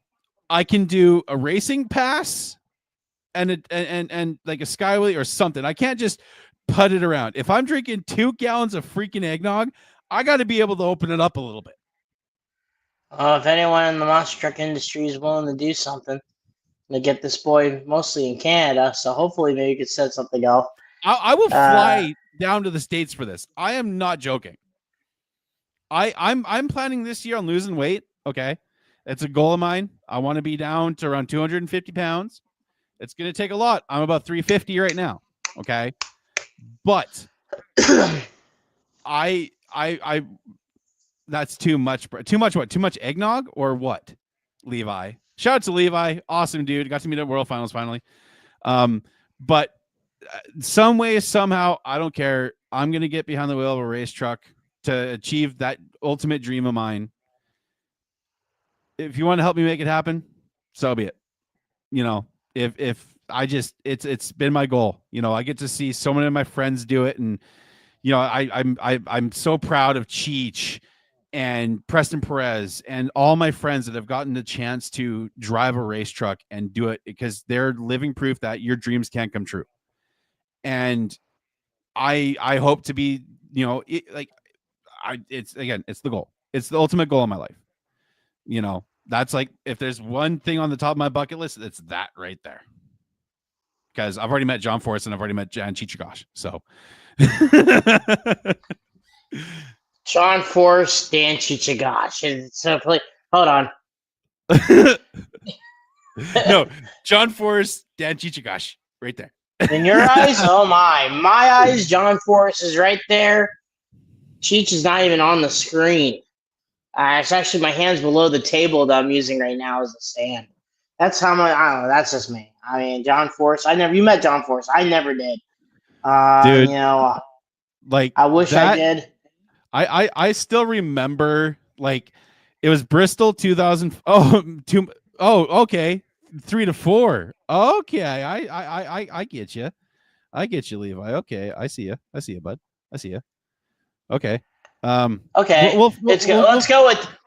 I can do a racing pass and like a skyway or something. I can't just put it around. If I'm drinking 2 gallons of freaking eggnog, I got to be able to open it up a little bit. If anyone in the monster truck industry is willing to do something to get this boy mostly in Canada, so hopefully maybe you could set something up. I will fly down to the States for this. I am not joking. I'm planning this year on losing weight. Okay. It's a goal of mine. I want to be down to around 250 pounds. It's going to take a lot. I'm about 350 right now. Okay. But I that's too much. Too much what? Too much eggnog or what? Levi. Shout out to Levi. Awesome dude. Got to meet at World Finals finally. But some way, somehow, I don't care. I'm going to get behind the wheel of a race truck to achieve that ultimate dream of mine. If you want to help me make it happen, so be it. If I just, it's been my goal. I get to see so many of my friends do it. And, I'm so proud of Cheech and Preston Perez and all my friends that have gotten the chance to drive a race truck and do it, because they're living proof that your dreams can come true. And I hope to be, it's the goal. It's the ultimate goal in my life. That's like, if there's one thing on the top of my bucket list, it's that right there. Because I've already met John Forrest and I've already met Jan Chichagosh. So John Forrest, Dan Chichagosh. So hold on. No, John Forrest, Dan Chichagosh, right there. In your eyes? Oh my eyes, John Forrest is right there. Cheech is not even on the screen. It's actually my hands below the table that I'm using right now as a stand. That's how much. I don't know. That's just me. I mean, John Force. You met John Force. I never did. Dude, You know, like I wish I that. did. I still remember, like, it was Bristol 2000. Oh, okay. 3 to 4. Okay. I get you. I get you, Levi. Okay. I see you. I see you, bud. I see you. Okay. Okay, We'll, we'll, we'll, we'll,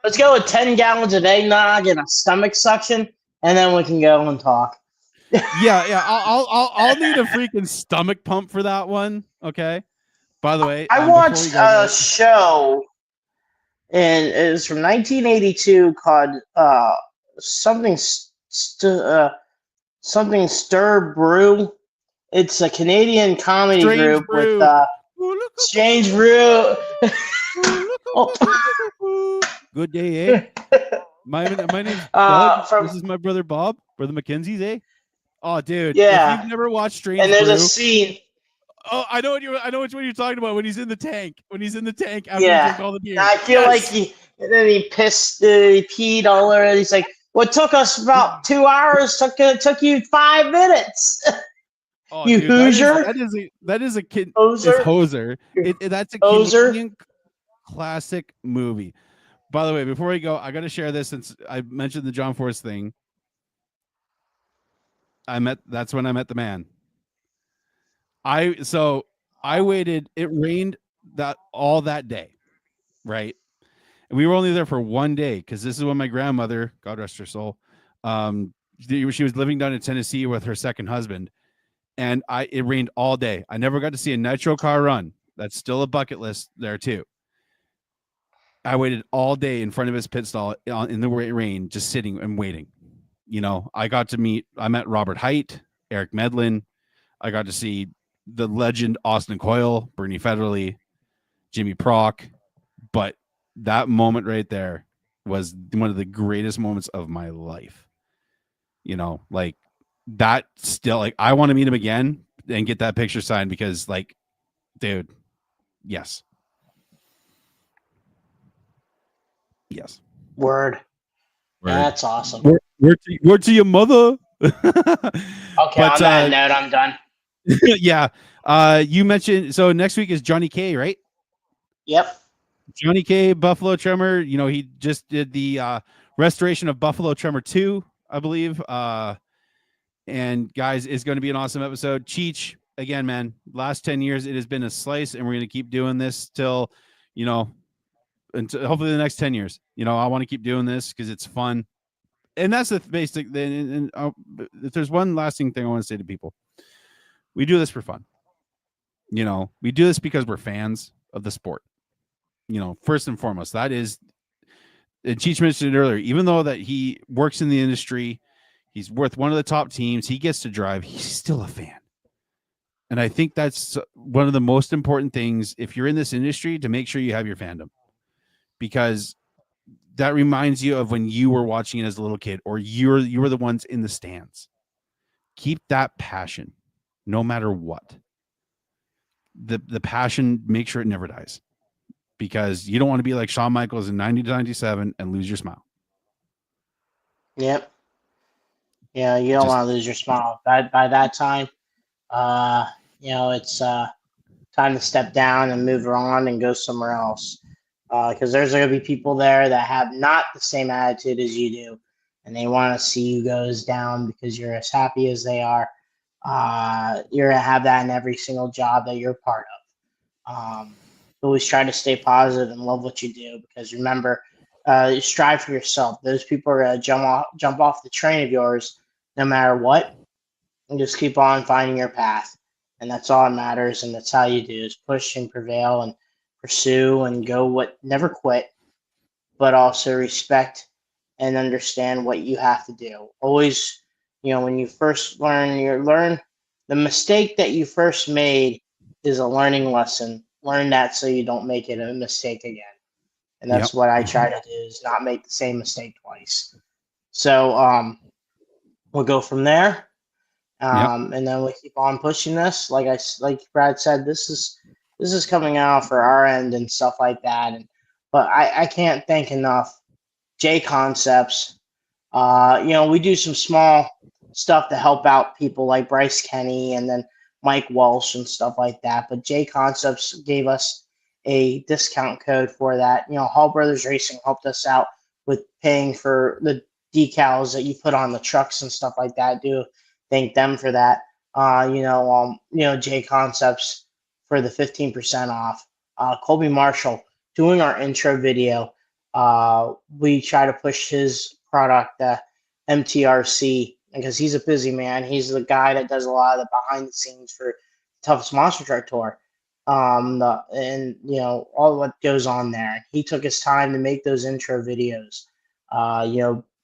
let's go with 10 gallons of eggnog and a stomach suction, and then we can go and talk. yeah. I'll need a freaking stomach pump for that one. Okay. By the way, I before we watched go, a show, and it was from 1982 called something something Stir Brew. It's a Canadian comedy Strange group with Brew. Strange Brew. Good day, eh? My name's Doug. From This is my brother Bob. Brother Mackenzie's, eh? Oh, dude! If yeah, you've never watched Strange and there's Brew, a scene. oh, I know which one you're talking about. When he's in the tank. When he's in the tank after he Yeah, drank all the beer. I feel like he peed all over. He's like, "What took us about 2 hours took you 5 minutes." Oh, You dude, Hoosier. that is a kid. Hoser. It's Hoser. That's a Hoser. Canadian classic movie. By the way, before we go, I got to share this since I mentioned the John Force thing. That's when I met the man. I waited. It rained all that day, right? And we were only there for one day because this is when my grandmother, God rest her soul, she was living down in Tennessee with her second husband, and it rained all day. I never got to see a nitro car run. That's still a bucket list there too. I waited all day in front of his pit stall in the rain, just sitting and waiting. You know, I met Robert Haight, Eric Medlin. I got to see the legend Austin Coyle, Bernie Federley, Jimmy Prock. But that moment right there was one of the greatest moments of my life. You know, like that still, like, I want to meet him again and get that picture signed because, like, dude, yes. Yes. Word. That's awesome. Word to your mother. Okay, on that note, I'm done. Yeah. You mentioned, so next week is Johnny K, right? Yep. Johnny K, Buffalo Tremor. You know, he just did the restoration of Buffalo Tremor 2, I believe. And guys, it's going to be an awesome episode. Cheech, again, man, last 10 years, it has been a slice, and we're going to keep doing this till, you know, until hopefully the next 10 years. You know, I want to keep doing this because it's fun. And that's the basic. And if there's one lasting thing I want to say to people, we do this for fun. You know, we do this because we're fans of the sport. You know, first and foremost, that is, and Cheech mentioned it earlier, even though that he works in the industry, he's with one of the top teams, he gets to drive, he's still a fan. And I think that's one of the most important things if you're in this industry, to make sure you have your fandom, because that reminds you of when you were watching it as a little kid, or you were the ones in the stands. Keep that passion no matter what. The passion, make sure it never dies, because you don't want to be like Shawn Michaels in 90 to 97 and lose your smile. Yep. Yeah, you don't want to lose your smile. By that time, you know, it's time to step down and move on and go somewhere else. Because there's going to be people there that have not the same attitude as you do, and they want to see you goes down because you're as happy as they are. You're going to have that in every single job that you're part of. Always try to stay positive and love what you do, because remember, strive for yourself. Those people are going to jump off the train of yours no matter what, and just keep on finding your path. And that's all that matters, and that's how you do, is push and prevail and pursue and never quit, but also respect and understand what you have to do. Always, you know, when you first learn the mistake that you first made is a learning lesson. Learn that so you don't make it a mistake again. And that's what I try to do, is not make the same mistake twice. So we'll go from there. And then we keep on pushing this. Like Brad said, this is coming out for our end and stuff like that. And but I can't thank enough J Concepts. We do some small stuff to help out people like Bryce Kenny and then Mike Walsh and stuff like that. But J Concepts gave us a discount code for that. Hall Brothers Racing helped us out with paying for the decals that you put on the trucks and stuff like that. Do thank them for that. J Concepts for the 15% off. Colby Marshall doing our intro video. We try to push his product, MTRC, because he's a busy man. He's the guy that does a lot of the behind the scenes for Toughest Monster Truck Tour. All what goes on there. He took his time to make those intro videos.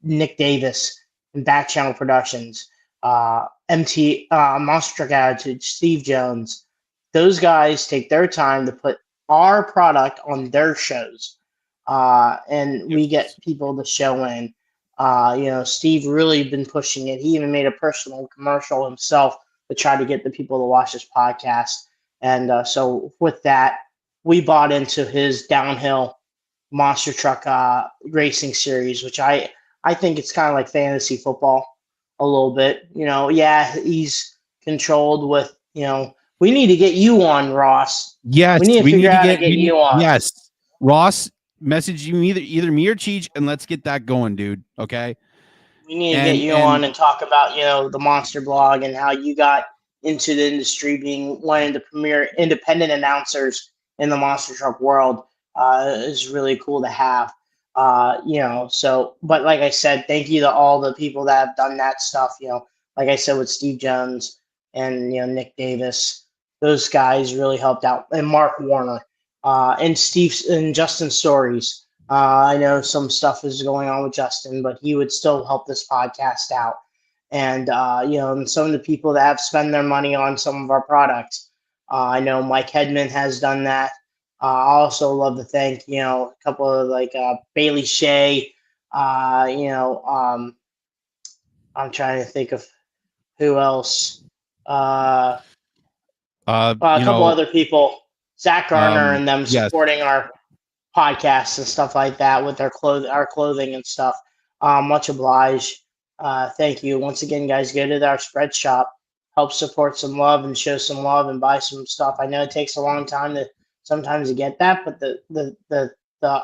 Nick Davis and Back Channel Productions, Monster Truck Attitude, Steve Jones. Those guys take their time to put our product on their shows. And we get people to show in. Steve really been pushing it. He even made a personal commercial himself to try to get the people to watch this podcast. And so with that, we bought into his downhill monster truck racing series, which I think it's kind of like fantasy football a little bit. He's controlled with, we need to get you on, Ross. Yes, we need to figure out how to get you on. Yes, Ross, message you either me or Cheech, and let's get that going, dude. Okay. We need to get you on and talk about, the Monster Blog and how you got into the industry, being one of the premier independent announcers in the monster truck world. Is really cool to have. But like I said, thank you to all the people that have done that stuff. Like I said, with Steve Jones and, Nick Davis, those guys really helped out, and Mark Warner, and Justin Stories. I know some stuff is going on with Justin, but he would still help this podcast out. And, and some of the people that have spent their money on some of our products. I know Mike Hedman has done that. I also love to thank, a couple of Bailey Shea. I'm trying to think of who else. A couple other people, Zach Garner and them supporting our podcasts and stuff like that with our clothing and stuff. Much obliged. Thank you once again, guys. Go to our spread shop, help support some love and show some love and buy some stuff. I know it takes a long time to sometimes get that, but the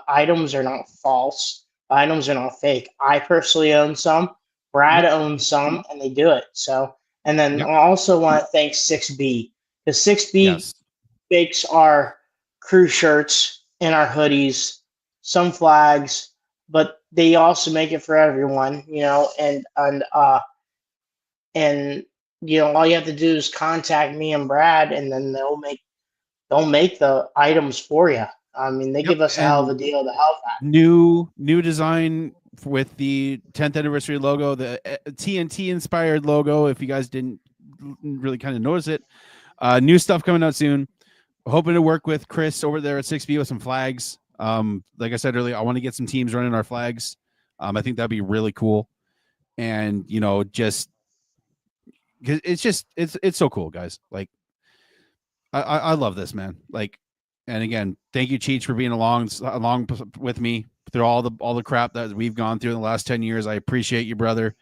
items are not false. The items are not fake. I personally own some. Brad owns some, and they do it. So, and then I also want to thank 6B, because 6B makes our crew shirts and our hoodies, some flags, but they also make it for everyone, and all you have to do is contact me and Brad, and then they'll make the items for you. I mean, they give us a hell of a deal to help that. New design with the 10th anniversary logo, the TNT inspired logo. If you guys didn't really kind of notice it, new stuff coming out soon. Hoping to work with Chris over there at 6B with some flags. Like I said earlier, I want to get some teams running our flags. I think that'd be really cool. And, just it's so cool, guys. Like, I love this, man. Like, and again, thank you, Cheech, for being along with me through all the crap that we've gone through in the last 10 years. I appreciate you, brother.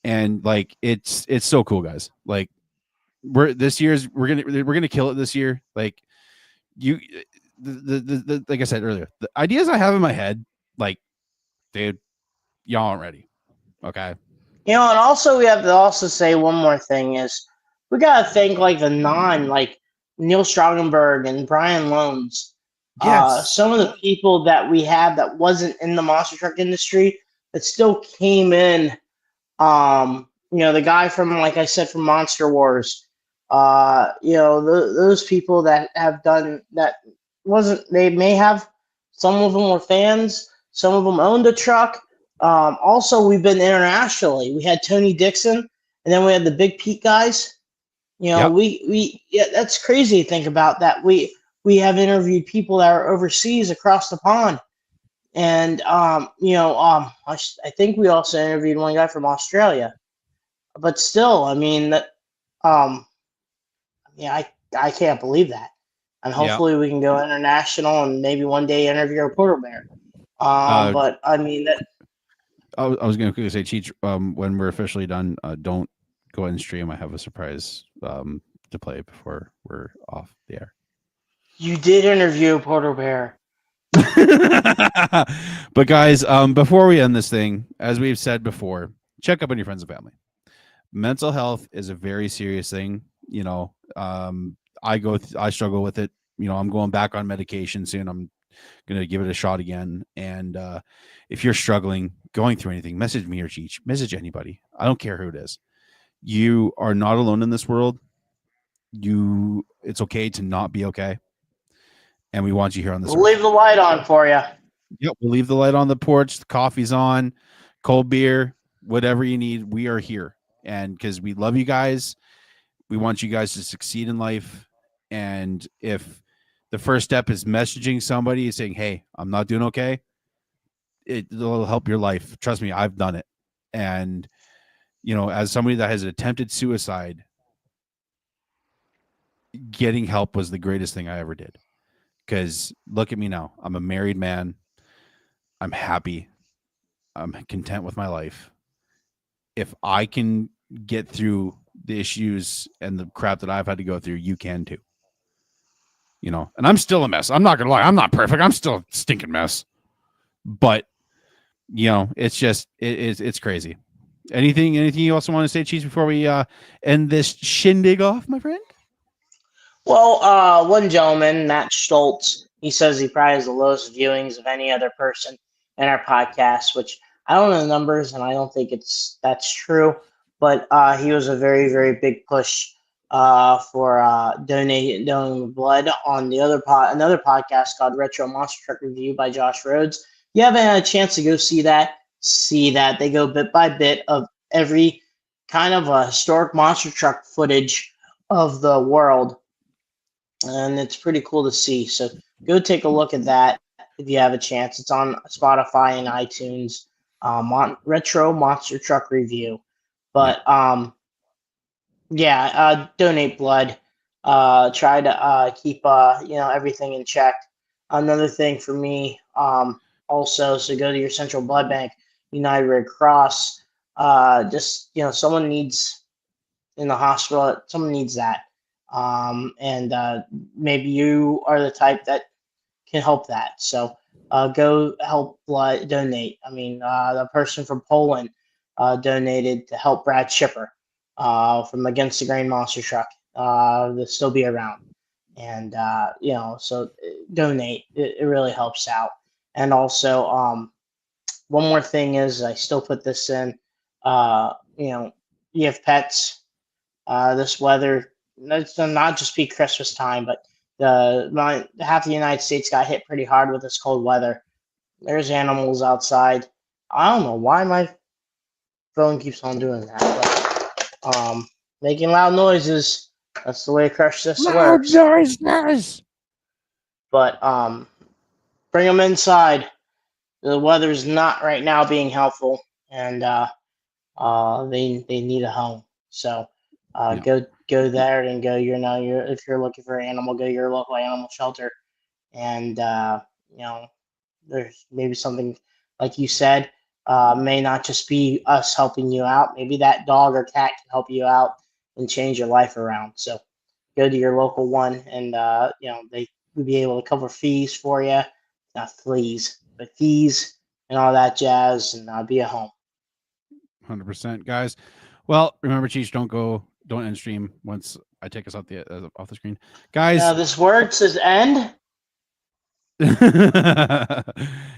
And like, it's so cool, guys. Like, we're gonna kill it this year. Like, like I said earlier, the ideas I have in my head, like, dude, y'all aren't ready. Okay. And also we have to also say one more thing is we gotta thank Neil Strongenberg and Brian Loans. Yes. Some of the people that we have that wasn't in the monster truck industry that still came in. The guy from, like I said, from Monster Wars. Those people that have done that they may have, some of them were fans, some of them owned a truck. Also, we've been internationally. We had Tony Dixon, and then we had the Big Pete guys. That's crazy to think about that. We have interviewed people that are overseas across the pond. And, I think we also interviewed one guy from Australia. But still, I mean, I can't believe that. and hopefully we can go international and maybe one day interview a polar bear. But I mean that. I was going to say, Cheech, when we're officially done, don't go ahead and stream. I have a surprise to play before we're off the air. You did interview a polar bear. But guys, before we end this thing, as we've said before, check up on your friends and family. Mental health is a very serious thing. You know, I struggle with it. You know, I'm going back on medication soon. I'm going to give it a shot again. And if you're struggling, going through anything, message me or Cheech, message anybody. I don't care who it is. You are not alone in this world. It's okay to not be okay. And we want you here on this. We'll leave the light on for you. Yep, we'll leave the light on the porch. The coffee's on, cold beer, whatever you need. We are here. And because we love you guys, we want you guys to succeed in life. And if the first step is messaging somebody saying, hey, I'm not doing okay, it'll help your life. Trust me, I've done it. And, you know, as somebody that has attempted suicide, getting help was the greatest thing I ever did. Because look at me now. I'm a married man. I'm happy. I'm content with my life. If I can get through the issues and the crap that I've had to go through, you can too. You know, and I'm still a mess. I'm not going to lie. I'm not perfect. I'm still a stinking mess. But, you know, it's just, it's crazy. Anything you also want to say, Cheech, before we end this shindig off, my friend? Well, one gentleman, Matt Stoltz, he says he probably has the lowest viewings of any other person in our podcast, which I don't know the numbers, and I don't think that's true. But he was a very, very big push for donating blood on the another podcast called Retro Monster Truck Review by Josh Rhodes. You haven't had a chance to go see that. They go bit by bit of every kind of historic monster truck footage of the world. And it's pretty cool to see. So go take a look at that if you have a chance. It's on Spotify and iTunes. Retro Monster Truck Review. But donate blood. Try to keep everything in check. Another thing for me, also, so go to your central blood bank, United Red Cross. Someone needs in the hospital. Someone needs that. And maybe you are the type that can help that. So go help donate. I mean, the person from Poland donated to help Brad Shipper from Against the Grain Monster Truck. They'll still be around. And, so donate. It really helps out. And also, one more thing is I still put this in, you have pets, this weather, it's not just be Christmas time, but half the United States got hit pretty hard with this cold weather. There's animals outside. I don't know why my phone keeps on doing that, but making loud noises. That's the way Crush This works. Noise. But bring them inside. The weather's not right now being helpful, and they need a home. So go there and go. If you're looking for an animal, go to your local animal shelter, and there's maybe something like you said. May not just be us helping you out. Maybe that dog or cat can help you out and change your life around. So go to your local one, and they will be able to cover fees for you, not fleas, but fees and all that jazz, and be at home. 100%, guys. Well, remember, Cheech, don't end stream once I take us off the screen, guys. Now this word says end.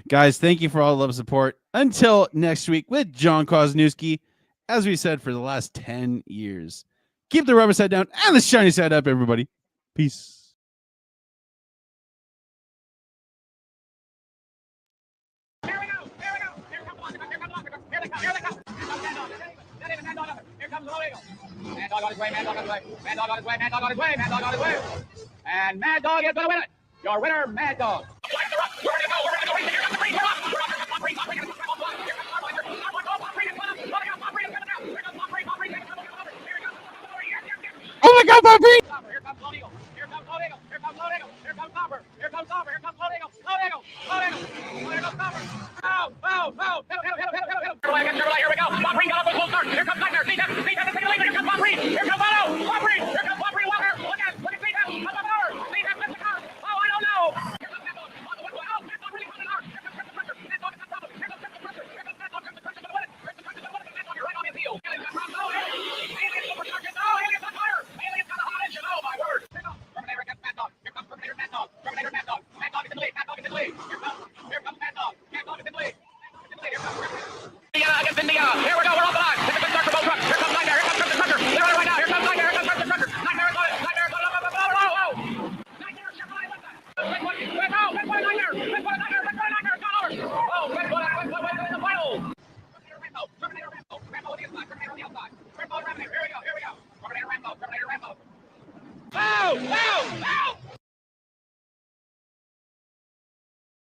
Guys, thank you for all the love and support. Until next week with John Kosniewski, as we said for the last 10 years, keep the rubber side down and the shiny side up, everybody. Peace. Mad Dog on his way, Mad Dog on his way, Mad Dog on his way, Mad Dog on his way, Mad Dog on his way. And Mad Dog is going to win it. Your winner, Mad Dog. Oh my God, Bobby! Here comes Lone Eagle. Here comes Lone Load Eagle. Here comes Load Eagle. Here comes Copper. Here comes Copper. Here comes Load Eagle. Load Eagle. Load Eagle. Here comes Copper. Ow, ow, ow. Hit him. Here we go. Bob Reed got up with a full start. Here comes Nightmare. See him. Take a lead. Here comes Bob Reed. Here comes Bono. Bob Reed. Here comes Bob Reed Walker. Look at see him. Up over. See him. Mr. Car. Oh, I don't know. Here comes Mad Dog. On the way. Oh, Mad Dog really coming hard. Here comes Crystal Crusher. Mad Dog is on top of him. Here comes Crystal Crusher. Here comes Mad Dog. Crystal Crusher's gonna win it. Crystal Crusher's gonna win it. Mad Dog, you're right on his heels. Alien's got Rob. Oh, Alien's overcharging. Oh, Alien's on fire. Alien's got a hot engine. Oh, my word. Here comes Terminator against Mad Dog. Here comes Terminator Mad Dog. Terminator Mad Dog. Mad Dog is in the lead. Mad Dog is in the lead. Here comes Mad Dog. Mad Dog is in the lead. Here comes Indiana against Indiana. Here we go. We're on the line. This is the start for both trucks. Here comes Nightmare. Here comes Crystal Crusher. They're running right now. Here comes Nightmare. Here comes Crystal Crusher. Nightmare's on it. Nightmare's on it. Oh. Nightmare. Chevrolet with that. Red one. Red one. Nightmare. Red one. Nightmare. Red one. Nightmare. Got over. Oh, Red one. In the final. Terminator Rambo. Rambo on the inside. Terminator on the outside. Rambo. Here we go. Terminator Rambo. Oh.